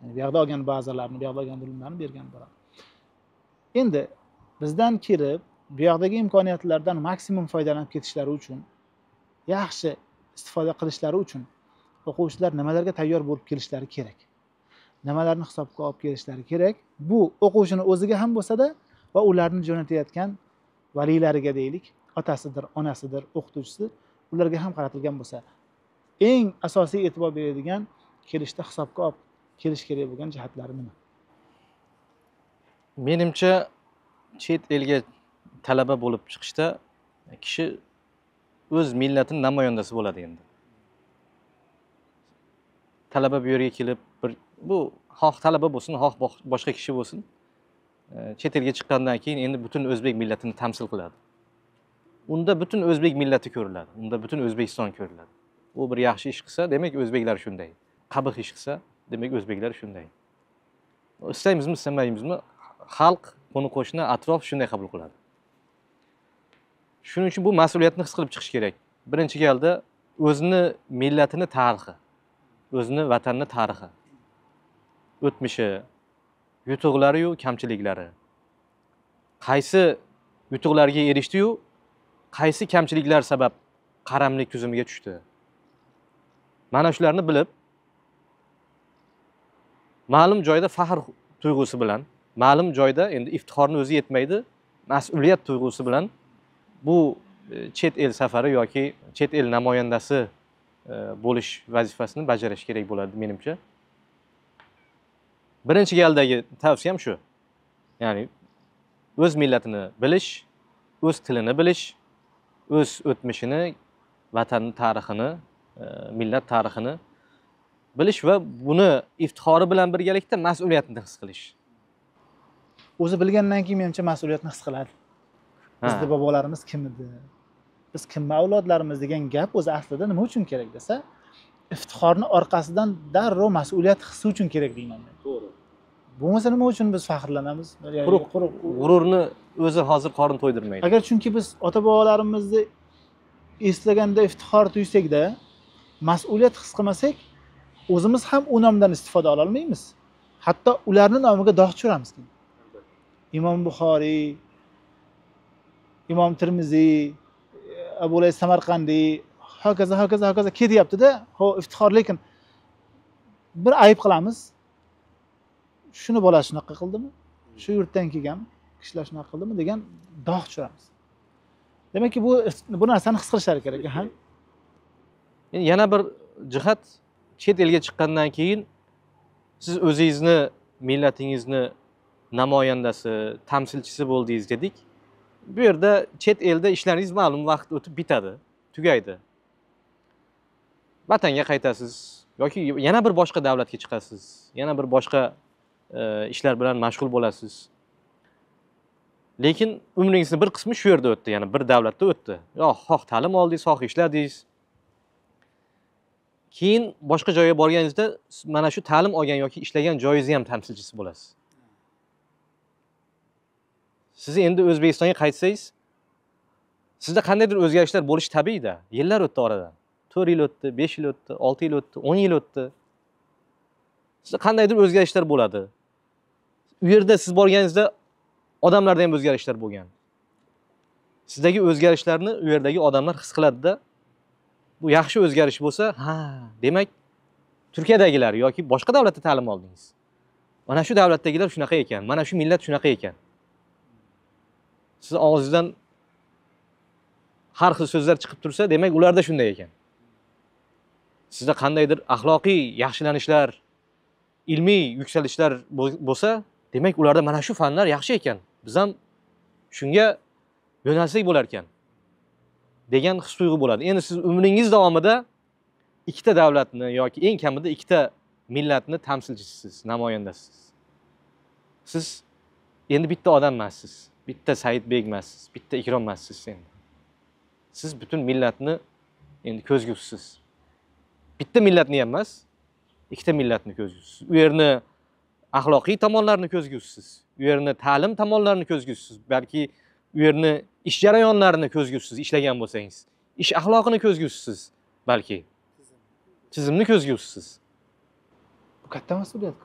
S1: Yani bu yoqda olgan bazalarni, bu yoqda olgan bilimlarni bergan bo'ladi. Endi bizdan kirib, bu yoqdagi imkoniyatlardan maksimum foydalanib ketishlari uchun, yaxshi istifoda qilishlari uchun o'quvchilar nimalarga tayyor bo'lib kelishlari kerak. Nimalarni hisobga olib kelishlari kerak. Bu o'quvchini o'ziga ham bo'lsa-da va ularni jo'natayotgan valiylariga deylik, otasidir, onasidir, o'qituvchisidir, ularga ham qaratilgan bo'lsa, eng asosiy e'tibor beradigan kelishda hisobga olib kelish kerak bo'lgan jihatlari nima?
S2: Menimcha chet elga talaba bo'lib chiqishda kishi o'z millatining namoyandasi bo'ladi endi. Talaba bu yerga kelib, bu xoh talaba bo'lsin, xoh boshqa kishi bo'lsin, chet elga chiqqandan keyin endi butun o'zbek millatini tamsil qiladi. Unda butun o'zbek millati ko'riladi. Unda butun O'zbekiston ko'riladi. U bir yaxshi ish qilsa, demak o'zbeklar shunday. Qabih ish qilsa, demak o'zbeklar shunday. İstaymizmi, istamaymizmi, xalq, qo'ni-qo'shni, atrof shunday qabul qiladi. Shuning uchun bu mas'uliyatni his qilib chiqish kerak. Birinchi galda o'zini millatini tarixi, o'zini vatanni tarixi, o'tmishi, yutuqlari yu kamchiliklari. Qaysi yutuqlarga erishdi-yu, qaysi kamchiliklar sabab qaramlik tuzumiga tushdi. Mana shularni bilib, ma'lum joyda faxr tuyg'usi bilan, ma'lum joyda endi iftixorni o'zi yetmaydi, mas'uliyat tuyg'usi bilan bu chet el safari yoki chet el namoyandasi bo'lish vazifasini bajarish kerak bo'ladi menimcha. Birinchi galdagi tavsiyam shu. Ya'ni o'z millatini bilish, o'z tilini bilish, o'z o'tmishini, vatan tarixini, millat tarixini bilish va buni iftixori bilan birgalikda mas'uliyatni his qilish.
S1: O'zi bilgandan keyin menimcha mas'uliyatni his qiladi. Bizning bobolarimiz kim edi? Biz kimning avlodlarimiz degan gap o'zi aslida nima uchun kerak desa, iftixorni orqasidan darrov mas'uliyat hissi uchun kerak deyman men. To'g'ri. Bo'lmasa nima uchun biz faxrlanamiz?
S2: Quruq g'ururni o'zi hozir qorin to'ydirmaydi.
S1: Agar chunki biz ota-bobolarimizni eslaganda iftixor tuysak-da, mas'uliyat his qilmasak, o'zimiz ham u nomdan istifoda ola olmaymiz. Hatto ularning nomiga dog' tushiramiz. Imom Buxoriy, Imom Tirmiziy, Abu Lays Samarqandiy, hokazo ketyapti-da, iftixor, lekin bir ayib qilamiz. Shuni bola shunaqa qildimi? Shu yurtdan kelgan kishilar shunaqa qildimi degan dog' tushiramiz. Demakki bu narsani his qilishlari kerak, ha?
S2: Yana bir jihat, chet elga chiqqandan keyin siz o'zingizni, millatingizni namoyandasi, tamsilchisi bo'ldingiz dedik. Bu yerda chet elda ishlaringiz ma'lum vaqt o'tib bitadi, tugaydi. Vatanga qaytasiz yoki yana bir boshqa davlatga chiqasiz, yana bir boshqa ishlar bilan mashg'ul bo'lasiz. Lekin umringizning bir qismi shu yerda o'tdi, ya'ni bir davlatda o'tdi. Yo, xoh ta'lim oldingiz, xoh ishladingiz. Keyin boshqa joyga borganingizda mana shu ta'lim olgan yoki ishlagan joyingizni ham tamsilchisi bo'lasiz. Siz endi O'zbekistonga qaytsangiz, sizda qandaydir o'zgarishlar bo'lishi tabiiy-da. Yillar o'tdi oradan. 4 yil o'tdi, 5 yil o'tdi, 6 yil o'tdi, 10 yil o'tdi. Sizda qandaydir o'zgarishlar bo'ladi. U yerda siz borganingizda odamlarda ham o'zgarishlar bo'lgan. Sizdagi o'zgarishlarni u yerdagi odamlar his qiladi-da. Bu yaxshi o'zgarish bo'lsa, ha, demak Turkiyadagilar yoki boshqa davlatda ta'lim oldingiz. Mana shu davlatdagilar shunaqa ekan, mana shu millat shunaqa ekan. Siz og'zingizdan har xil so'zlar chiqib tursa, demak ularda shunday ekan. Sizda qandaydir axloqiy yaxshilanishlar, ilmiy yuksalishlar bo'lsa, demak ularda mana shu fanlar yaxshi ekan. Biz ham shunga yo'nalsak bo'lar ekan degan his-tuyg'u bo'ladi. Endi siz umringiz davomida ikkita davlatni yoki eng kamida ikkita millatni tamsilchisiz, namoyandasiz. Siz endi bitta odam emassiz, bitta Saidbek emassiz, bitta Ikrom emassiz endi. Siz butun millatni endi ko'zgusiz. Bitta millatni ham emas, ikkita millatni ko'zgusiz. U yerni axloqiy tomonlarini ko'zgusiz. U yerni ta'lim tomonlarini ko'zgusiz. Balki u yerni ish jarayonlarini ko'zgusiz ishlagan bo'lsangiz. Ish axloqini ko'zgusiz balki. Tizimni ko'zgusiz.
S1: Bu katta mas'uliyat.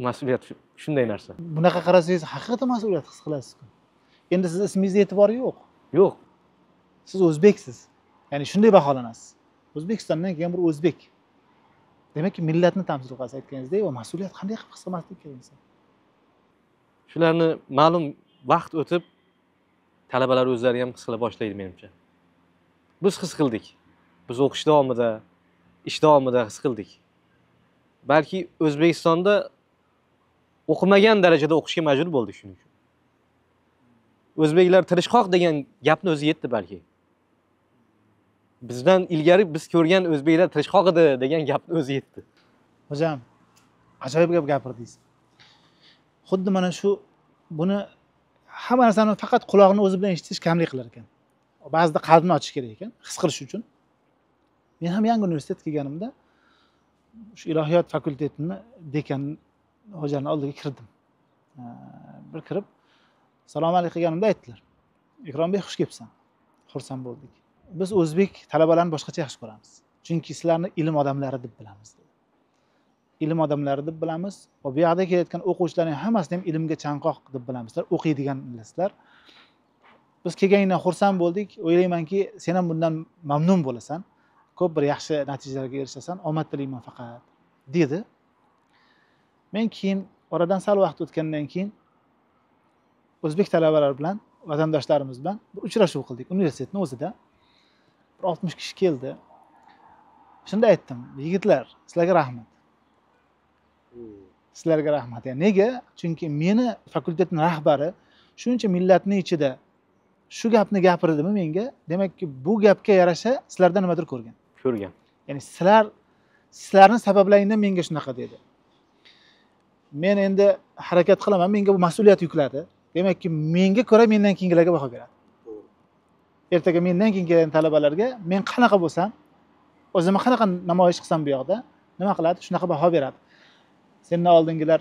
S2: Mas'uliyat shunday narsa.
S1: Bunaqa qarasangiz haqiqatan mas'uliyat his qilasiz. Endi siz ismingizga e'tibori yo'q.
S2: Yo'q.
S1: Siz o'zbeksiz. Ya'ni shunday baholanasiz. O'zbekistondan kelgan bir o'zbek. Demak, millatni tamsil qilasiz aytganingizdek, va mas'uliyat qanday qilib his qilmaslik kerak inson?
S2: Shularni ma'lum vaqt o'tib talabalar o'zlari ham his qila boshlaydi menimcha. Biz his qildik. Biz o'qish davomida, ish davomida his qildik. Balki O'zbekistonda o'qimagan darajada o'qishga majbur bo'ldik shuning uchun. O'zbeklar tirishqoq degan gapni o'zi yetdi balki. Bizdan ilgari biz ko'rgan o'zbeklar tirishqoq edi degan gapni o'zi yetdi.
S1: Hojam, ajoyib gap gapirdingiz. Xuddi mana shu buni hamma narsani faqat quloqni o'zi bilan eshitish kamlik qilar ekan. Ba'zida qalbni ochish kerak ekan, his qilish uchun. Men ham yangi universitetga kelganimda shu ilohiyot fakultetini dekan hojaning oldiga kirdim. Bir kirib salom alaykum qilganimda aytdilar. Ikrombek xush kelibsan. Xursand bo'ldik. Biz o'zbek talabalarni boshqacha yaxshi ko'ramiz. Chunki sizlarni ilm odamlari deb bilamiz. Ilm odamlari deb bilamiz va bu yoqda kelayotgan o'quvchilarning hammasini ham ilmga chanqoq deb bilamiz. O'qiydigan sizlar. Biz kelganingdan xursand bo'ldik. O'ylaymanki, sen ham bundan mamnun bo'lasan. Ko'p bir yaxshi natijalarga erishasan. Omad tilayman faqat, dedi. Men keyin oradan sal vaqt o'tgandan keyin o'zbek talabalar bilan, vatandoshlarimiz bilan bir uchrashuv qildik universitetning o'zida. 60 kishi keldi. Shunda aytdim, yigitlar, sizlarga rahmat. Sizlarga rahmat. Yani nega? Chunki meni fakultetning rahbari shuncha millatning ichida shu gapni gapirdimi menga? Demakki, bu gapga yarasha sizlardan nimadir ko'rgan. Ya'ni sizlarning sabablaringdan menga shunaqa dedi. Men endi harakat qilaman, menga bu mas'uliyat yukladi. Demakki, menga ko'ra mendan keyingilarga baho beradi. Ertaga mendan keyin kelgan talabalarga men qanaqa bo'lsam, o'zimni qanaqa namoyish qilsam bu yoqda, nima qiladi? Shunaqa baho beradi. Sendan oldingilar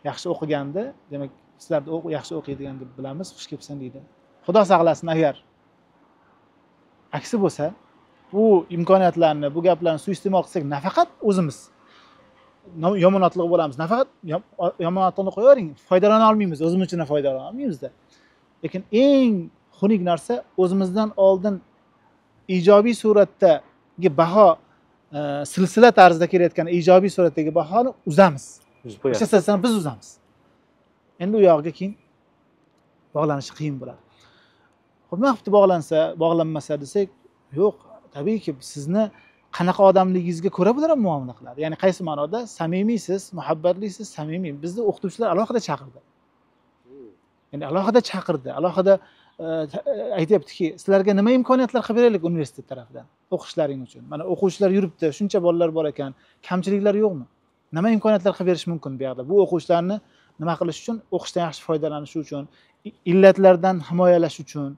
S1: yaxshi o'qigandi, demak, sizlar yaxshi o'qiydigan deb bilamiz, xush kelibsan deydi. Xudo saqlasin, agar aksi bo'lsa, bu imkoniyatlarni, bu gaplarni suiiste'mol qilsak, nafaqat o'zimiz yomonotliq bo'lamiz, nafaqat yomonotlikni qo'yavering, foydalana olmaymiz, o'zimiz uchun foydalana olmaymiz-da. Lekin eng xunuk narsa o'zimizdan oldin ijobiy suratdagi baho, silsila tarzida kelayotgan ijobiy suratdagi bahoni uzamiz. O'sha silsilani biz uzamiz. Endi u yog'iga keyin bog'lanish qiyin bo'ladi. Xo'p, nima qilib bog'lanmasa desak, yo'q, tabiiyki sizni qanaqa odamligingizga ko'ra bular ham muomala qiladi. Ya'ni qaysi ma'noda samimiysiz, muhabbatlisiz, samimiy. Bizni o'qituvchilar alohida chaqirdi. Ya'ni alohida chaqirdi, alohida aytayaptiki, sizlarga nima imkoniyatlar qilib beraylik universitet tarafidan o'qishlaring uchun. Mana o'quvchilar yuribdi, shuncha bolalar bor ekan, kamchiliklar yo'qmi? Nima imkoniyatlar qilib berish mumkin bu yoqda? Bu o'quvchilarni nima qilish uchun, o'qishdan yaxshi foydalanish uchun, illatlardan himoyalash uchun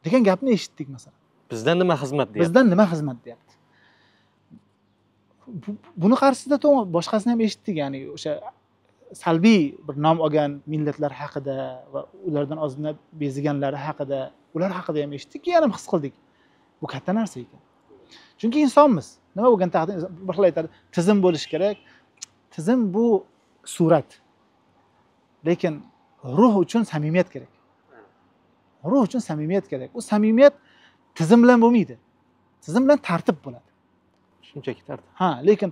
S1: degan gapni eshitdik masalan.
S2: Bizdan nima xizmat deyapti?
S1: Bizdan nima xizmat deyapti? Buni qarshisida boshqasini ham eshitdik, ya'ni o'sha salbiy bir nom olgan millatlar haqida va ulardan ozgina beziganlari haqida, ular haqida ham eshitdik, yana his qildik. Bu katta narsa ekan. Chunki insonmiz. Nima bo'lgan taqdirda bir xil aytadi, tizim bo'lish kerak. Tizim bu surat. Lekin ruh uchun samimiyat kerak. Ruh uchun samimiyat kerak. U samimiyat tizim bilan bo'lmaydi. Tizim bilan tartib bo'ladi.
S2: Shunchaki tartib.
S1: Ha, lekin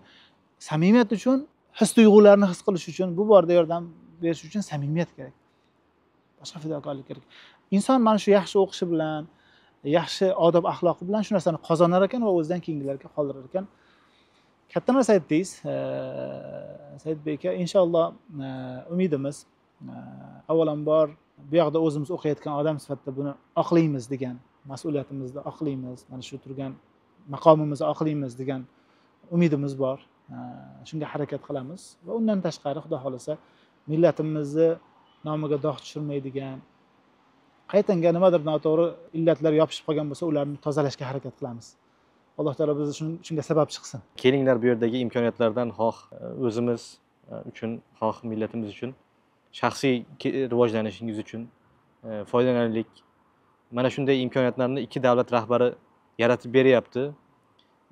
S1: samimiyat uchun, his-tuyg'ularni his qilish uchun, bu borada yordam berish uchun samimiyat kerak. Boshqa fidokorlik kerak. Inson mana shu yaxshi o'qishi bilan, yaxshi odob axloqi bilan shu narsani qozonar ekan va o'zidan keyingilarga qoldirar ekan. Katta narsa aytdingiz, Saidbek aka. Inshaalloh umidimiz avvalambor bu yoqda o'zimiz o'qiyotgan odam sifatida buni oqlaymiz degan mas'uliyatimizni oqlaymiz, mana shu turgan maqomimizni oqlaymiz degan umidimiz bor. Shunga harakat qilamiz va undan tashqari xudo xolasa millatimizni nomiga dog' tushirmaydigan, qaytanga nimadir noto'g'ri illatlar yopishib qolgan bo'lsa, ularni tozalashga harakat qilamiz. Alloh taolo bizni shunga sabab chiqsin.
S2: Kelinglar bu yerdagi imkoniyatlardan xoh o'zimiz uchun, xoh millatimiz uchun, shaxsiy rivojlanishingiz uchun foydalanaylik. Mana shunday imkoniyatlarni ikki davlat rahbari yaratib beryapti.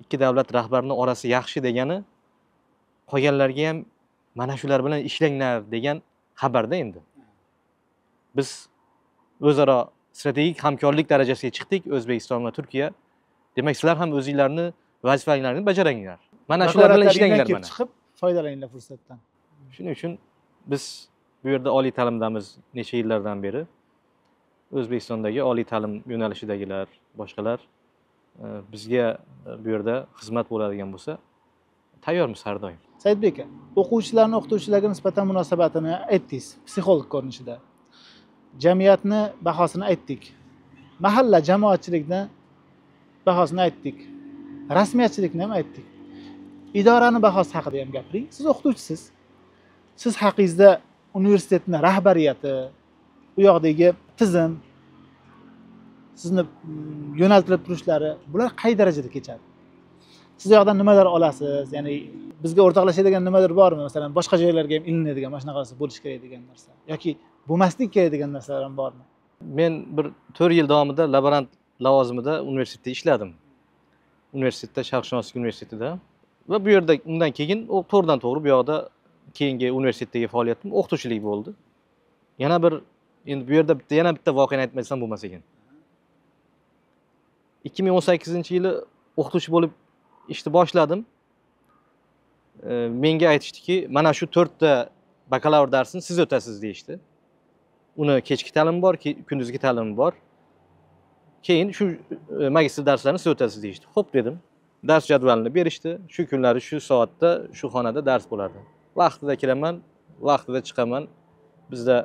S2: Ikki davlat rahbarining orasi yaxshi degani qolganlarga ham mana shular bilan ishlanglar degan xabarda endi. Biz o'zaro strategik hamkorlik darajasiga chiqdik, O'zbekiston va Turkiya. Demak, sizlar ham o'zingizlarni vazifalaringizni bajaranglar. Mana shular bilan ishlanglar mana.
S1: Chiqib foydalaninglar fursatdan.
S2: Shuning uchun biz bu yerda oliy ta'limdamiz necha yillardan beri. O'zbekistondagi oliy ta'lim yo'nalishidagilar, boshqalar bizga bu yerda xizmat bo'ladigan bo'lsa, tayyormiz har doim.
S1: Saidbek aka, o'quvchilarni o'qituvchilarga nisbatan munosabatini aytdingiz, psixolog ko'rinishida. Jamiyatni bahosini aytdik. Mahalla jamoatchilikni bahosini aytdik. Rasmiyatchilikni ham aytdik. Idorani bahosi haqida ham gapiring. Siz o'qituvchisiz. Siz haqingizda universitetning rahbariyati, u yoqdagi tizim, sizni yo'naltirib turishlari, bular qay darajada kechadi? Siz yoqdan nimalar olasiz? Ya'ni bizga o'rtoqlashadigan nimadir bormi? Masalan, boshqa joylarga ham ilinadigan, mana shunaqa narsa bo'lish kerak degan narsa yoki bo'lmaslik kerak degan narsalar ham bormi?
S2: Men bir 4 yil davomida laborant lavozimida universitetda ishladim. Universitetda, Sharqshunoslik universitetida va bu yerda undan keyin to'g'ridan to'g'ri bu yoqda keyingi universitetdagi faoliyatim o'qituvchilik bo'ldi. Yana bir endi bu yerda yana bitta voqeani aytmasam bo'lmas ekan. 2018-yili o'qituvchi bo'lib ishni boshladim. Menga aytishdiki, mana shu 4 ta bakalavr darsini siz o'tasiz deyishdi. Uni kechki ta'lim bor, kunduzgi ta'lim bor. Keyin shu magistr darslarini siz o'tasiz deyishdi. Xo'p dedim. Dars jadvalini berishdi. Shu kunlari shu soatda shu xonada dars bo'ladi. Vaqtida kiraman, vaqtida chiqaman. Bizda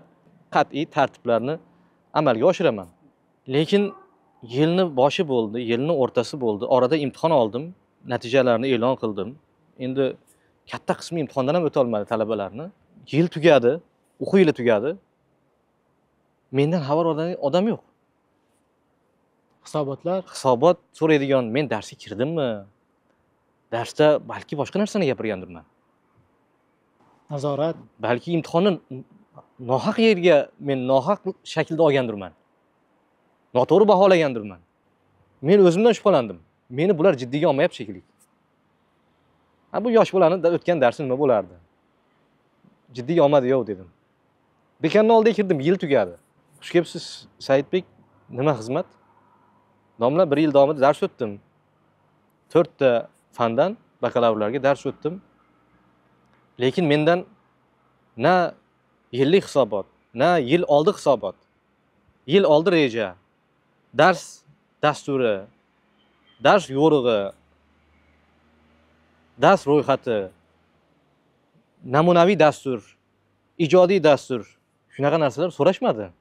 S2: qat'iy tartiblarni amalga oshiraman. Lekin yilni boshi bo'ldi, yilni o'rtasi bo'ldi. Orada imtihon oldim, natijalarini e'lon qildim. Endi katta qismi imtihondan ham o'ta olmadi talabalarni. Yil tugadi, o'quv yili tugadi. Mendan xabar oladigan odam yo'q. Hisobot so'raydigan, men darsga kirdimmi? Darsda balki boshqa narsani gapirgandirman.
S1: Nazorat,
S2: balki imtihonni nohaq yerga men nohaq shaklda olgandirman. Noto'g'ri baholagandirman. Men o'zimdan shubhalandim. Meni bular jiddiy olmayapti shekilli. Bu yosh bolani o'tgan darsi nima bo'lardi? Jiddiy olmadi yo'q dedim. Dekanning oldiga kirdim, yil tugadi. Xush kelibsiz, Saidbek. Nima xizmat? Domla 1 yil davomida dars o'tdim. 4 ta fandan bakalavrlarga dars o'tdim. Lekin mendan na yillik hisobot, na yil oldi hisobot, yil oldi reja, dars dasturi, dars yo'rig'i, dars ro'yxati, namunaviy dastur, ijodiy dastur, shunaqa narsalar so'rashmadi.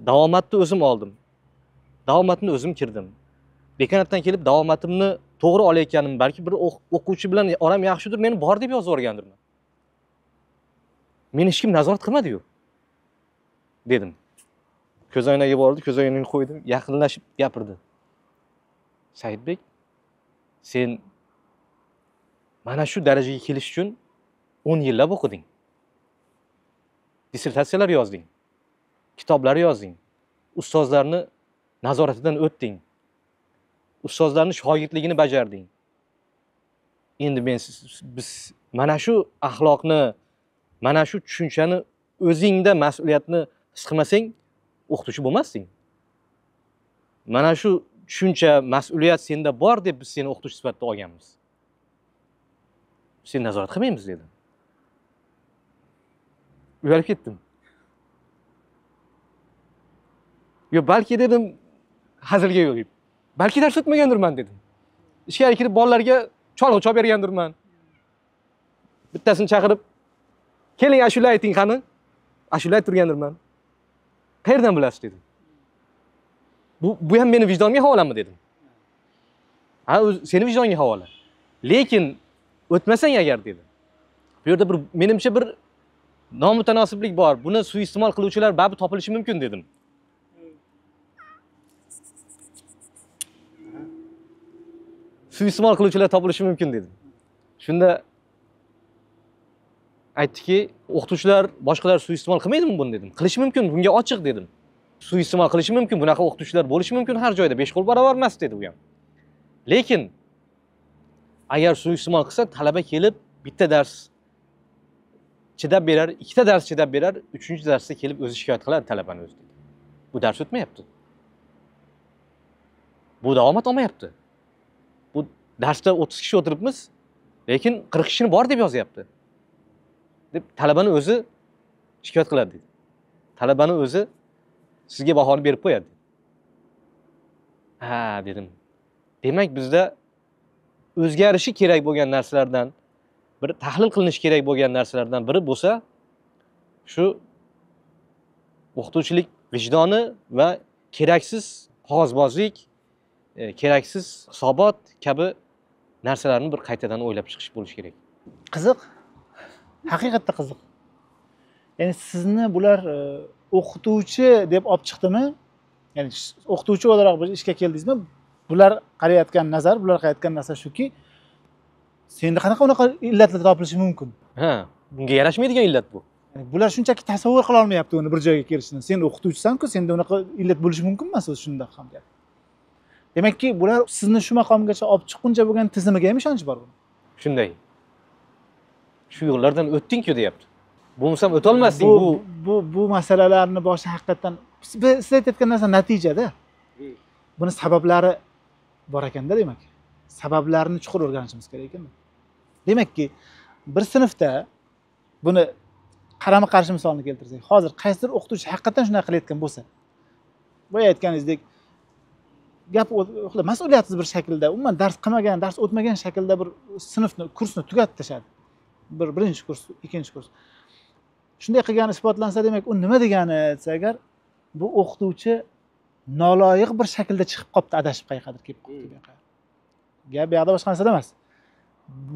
S2: Davomatni o'zim oldim. Davomatni o'zim kirdim. Dekanatdan kelib davomatimni to'g'ri olayotganim, balki bir o'quvchi bilan oram yaxshidir, meni bor deb yozib o'rgandirman. Meni hech kim nazorat qilmadi-yu, dedim. Ko'zoynaga bordi, ko'zoynagini qo'ydim, yaqinlashib gapirdi. Saidbek, sen mana shu darajaga kelish uchun 10 yillab o'qiding. Dissertatsiyalar yozding. Kitoblar yozding. Ustozlarni nazoratidan o'tding. Ustozlarning shogirdligini bajarding. Endi biz mana shu axloqni, mana shu tushunchani o'zingda mas'uliyatni his qilmasang, o'qituvchi bo'lmasding. Mana shu tushuncha, mas'uliyat senda bor deb biz seni o'qituvchi sifatida olganmiz. Sen nazorat qilmaymiz dedi. Uyalib ketdim. Yo, balki dedim, hazilga yo'yib. Balki dars o'tmagandirman dedim. Ichkari kirib bolalarga cholg'u chalib bergandirman. Bittasini chaqirib, "Keling, ashula ayting qani?" Ashula aytib turgandirman. "Qayerdan bilasiz?" dedim. Bu ham meni vijdonimga havolami dedim. Ha, seni vijdoningga havola. Lekin o'tmasang agar dedi. Bu yerda bir menimcha bir nomutanosiblik bor. Buni suiiste'mol qiluvchilar baribir topilishi mumkin dedim. Suiiste'mol qiluvchilar topilishi mumkin dedim. Shunda aytdiki, o'qituvchilar boshqalar suiiste'mol qilmaydimi buni dedim. Qilishi mumkin, bunga ochiq dedim. Suiiste'mol qilishi mumkin, bunaqa o'qituvchilar bo'lishi mumkin har joyda, 5 qo'l barobar emas dedi u ham. Lekin agar suiiste'mol qilsa, talaba kelib bitta dars chidab berar, ikkita dars chidab berar, 3-darsda kelib o'zi shikoyat qiladi talabani o'zi dedi. Bu dars o'tmayapti. Bu davomat olmayapti. Bu darsda 30 kishi o'tiribmiz, lekin 40 kishini bor deb yozyapti. Deb talabani o'zi shikoyat qiladi dedi. Talabani o'zi sizga bahoni berib qo'yadi. Ha, dedim. Demak, bizda o'zgarishi kerak bo'lgan narsalardan, bir tahlil qilinish kerak bo'lgan narsalardan biri bo'lsa, shu o'qituvchilik vijdoni va keraksiz qog'ozbozlik, keraksiz hisobot kabi narsalarni bir qaytadan o'ylab chiqish bo'lishi kerak.
S1: Qiziq. Haqiqatda qiziq. Ya'ni sizni bular o'qituvchi deb olib chiqdimi? Ya'ni o'qituvchi o'laroq bir ishga keldingizmi? Bular qarayotgan nazar, bular qarayotgan narsa shuki, senda qanaqa unaqa illatlar topilishi mumkin?
S2: Ha, bunga yarashmaydigan illat bu.
S1: Yani bular shunchaki tasavvur qila olmayapti uni bir joyga kelishini. Sen o'qituvchisan-ku, senda unaqa illat bo'lishi mumkin emas o'zi shunda ham gap. Demakki, bular sizni shu maqomgacha olib chiqquncha bo'lgan tizimiga ham ishonch bor.
S2: Shunday. Shu yo'llardan o'tding-ku deyapti. Bo'lmasam o'tolmasding
S1: bu masalalarni boshi haqiqatan siz aytayotgan narsa natijada. Buni sabablari bor ekanda demak. Sabablarini chuqur o'rganishimiz kerak ekan. Demakki, bir sinfda buni qarama-qarshi misolni keltirsak, hozir qaysidir o'qituvchi haqiqatan shunday qilayotgan bo'lsa, boya aytganingizdek, gap mas'uliyatsiz bir shaklda, umuman dars qilmagan, dars o'tmagan shaklda bir sinfni, kursni tugatib tashladi. Birinchi kurs, ikkinchi kurs. Shunday qilgani isbotlansa, demak, u nima degani desa agar, bu o'qituvchi noloyiq bir shaklda chiqib qolibdi, adashib qayergadir kelib qolibdi. Gap bu yoqda boshqa narsada emas.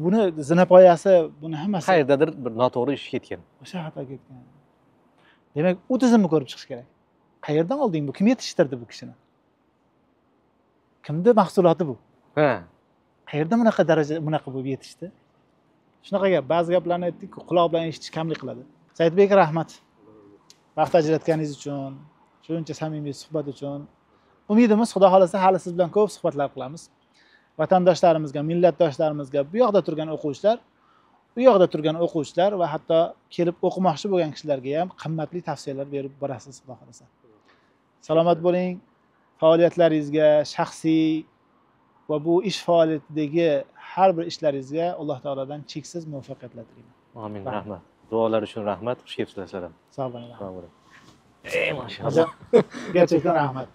S1: Buni zinapoyasi, buni hammasi
S2: qayerdadir bir noto'g'ri ish ketgan.
S1: O'sha xato ketgan. Demak, u tizimni ko'rib chiqish kerak. Qayerdan olding bu? Kim yetishtirdi bu kishini? Kimning mahsuloti bu?
S2: Ha.
S1: Qayerda bunaqa daraja, bunaqa bo'lib yetishdi? Shunaqa gap, ba'zi gaplarni aytdik-ku, quloq bilan eshitish kamlik qiladi. Saidbek, rahmat. Vaqt ajratganingiz uchun, shuncha samimiy suhbat uchun. Umidimiz, Xudo xolasa, hali siz bilan ko'p suhbatlar qilamiz. Vatandoshlarimizga, millatdoshlarimizga, bu yoqda turgan o'quvchilar, u yoqda turgan o'quvchilar va hatto kelib o'qimoqchi bo'lgan kishilarga ham qimmatli tavsiyalar berib borasiz, Xudo xolasa. Salomat bo'ling. Faoliyatlaringizga, shaxsiy va bu ish faoliyatidagi har bir ishlaringizga Alloh taolodan cheksiz muvaffaqiyatlar tilayman.
S2: Amin, rahmat. Duolar uchun rahmat. Xush kelibsizlar.
S1: Sog' bo'ling.
S2: Sog' bo'ling. Ey, mashallah.
S1: Gerçekten rahmat.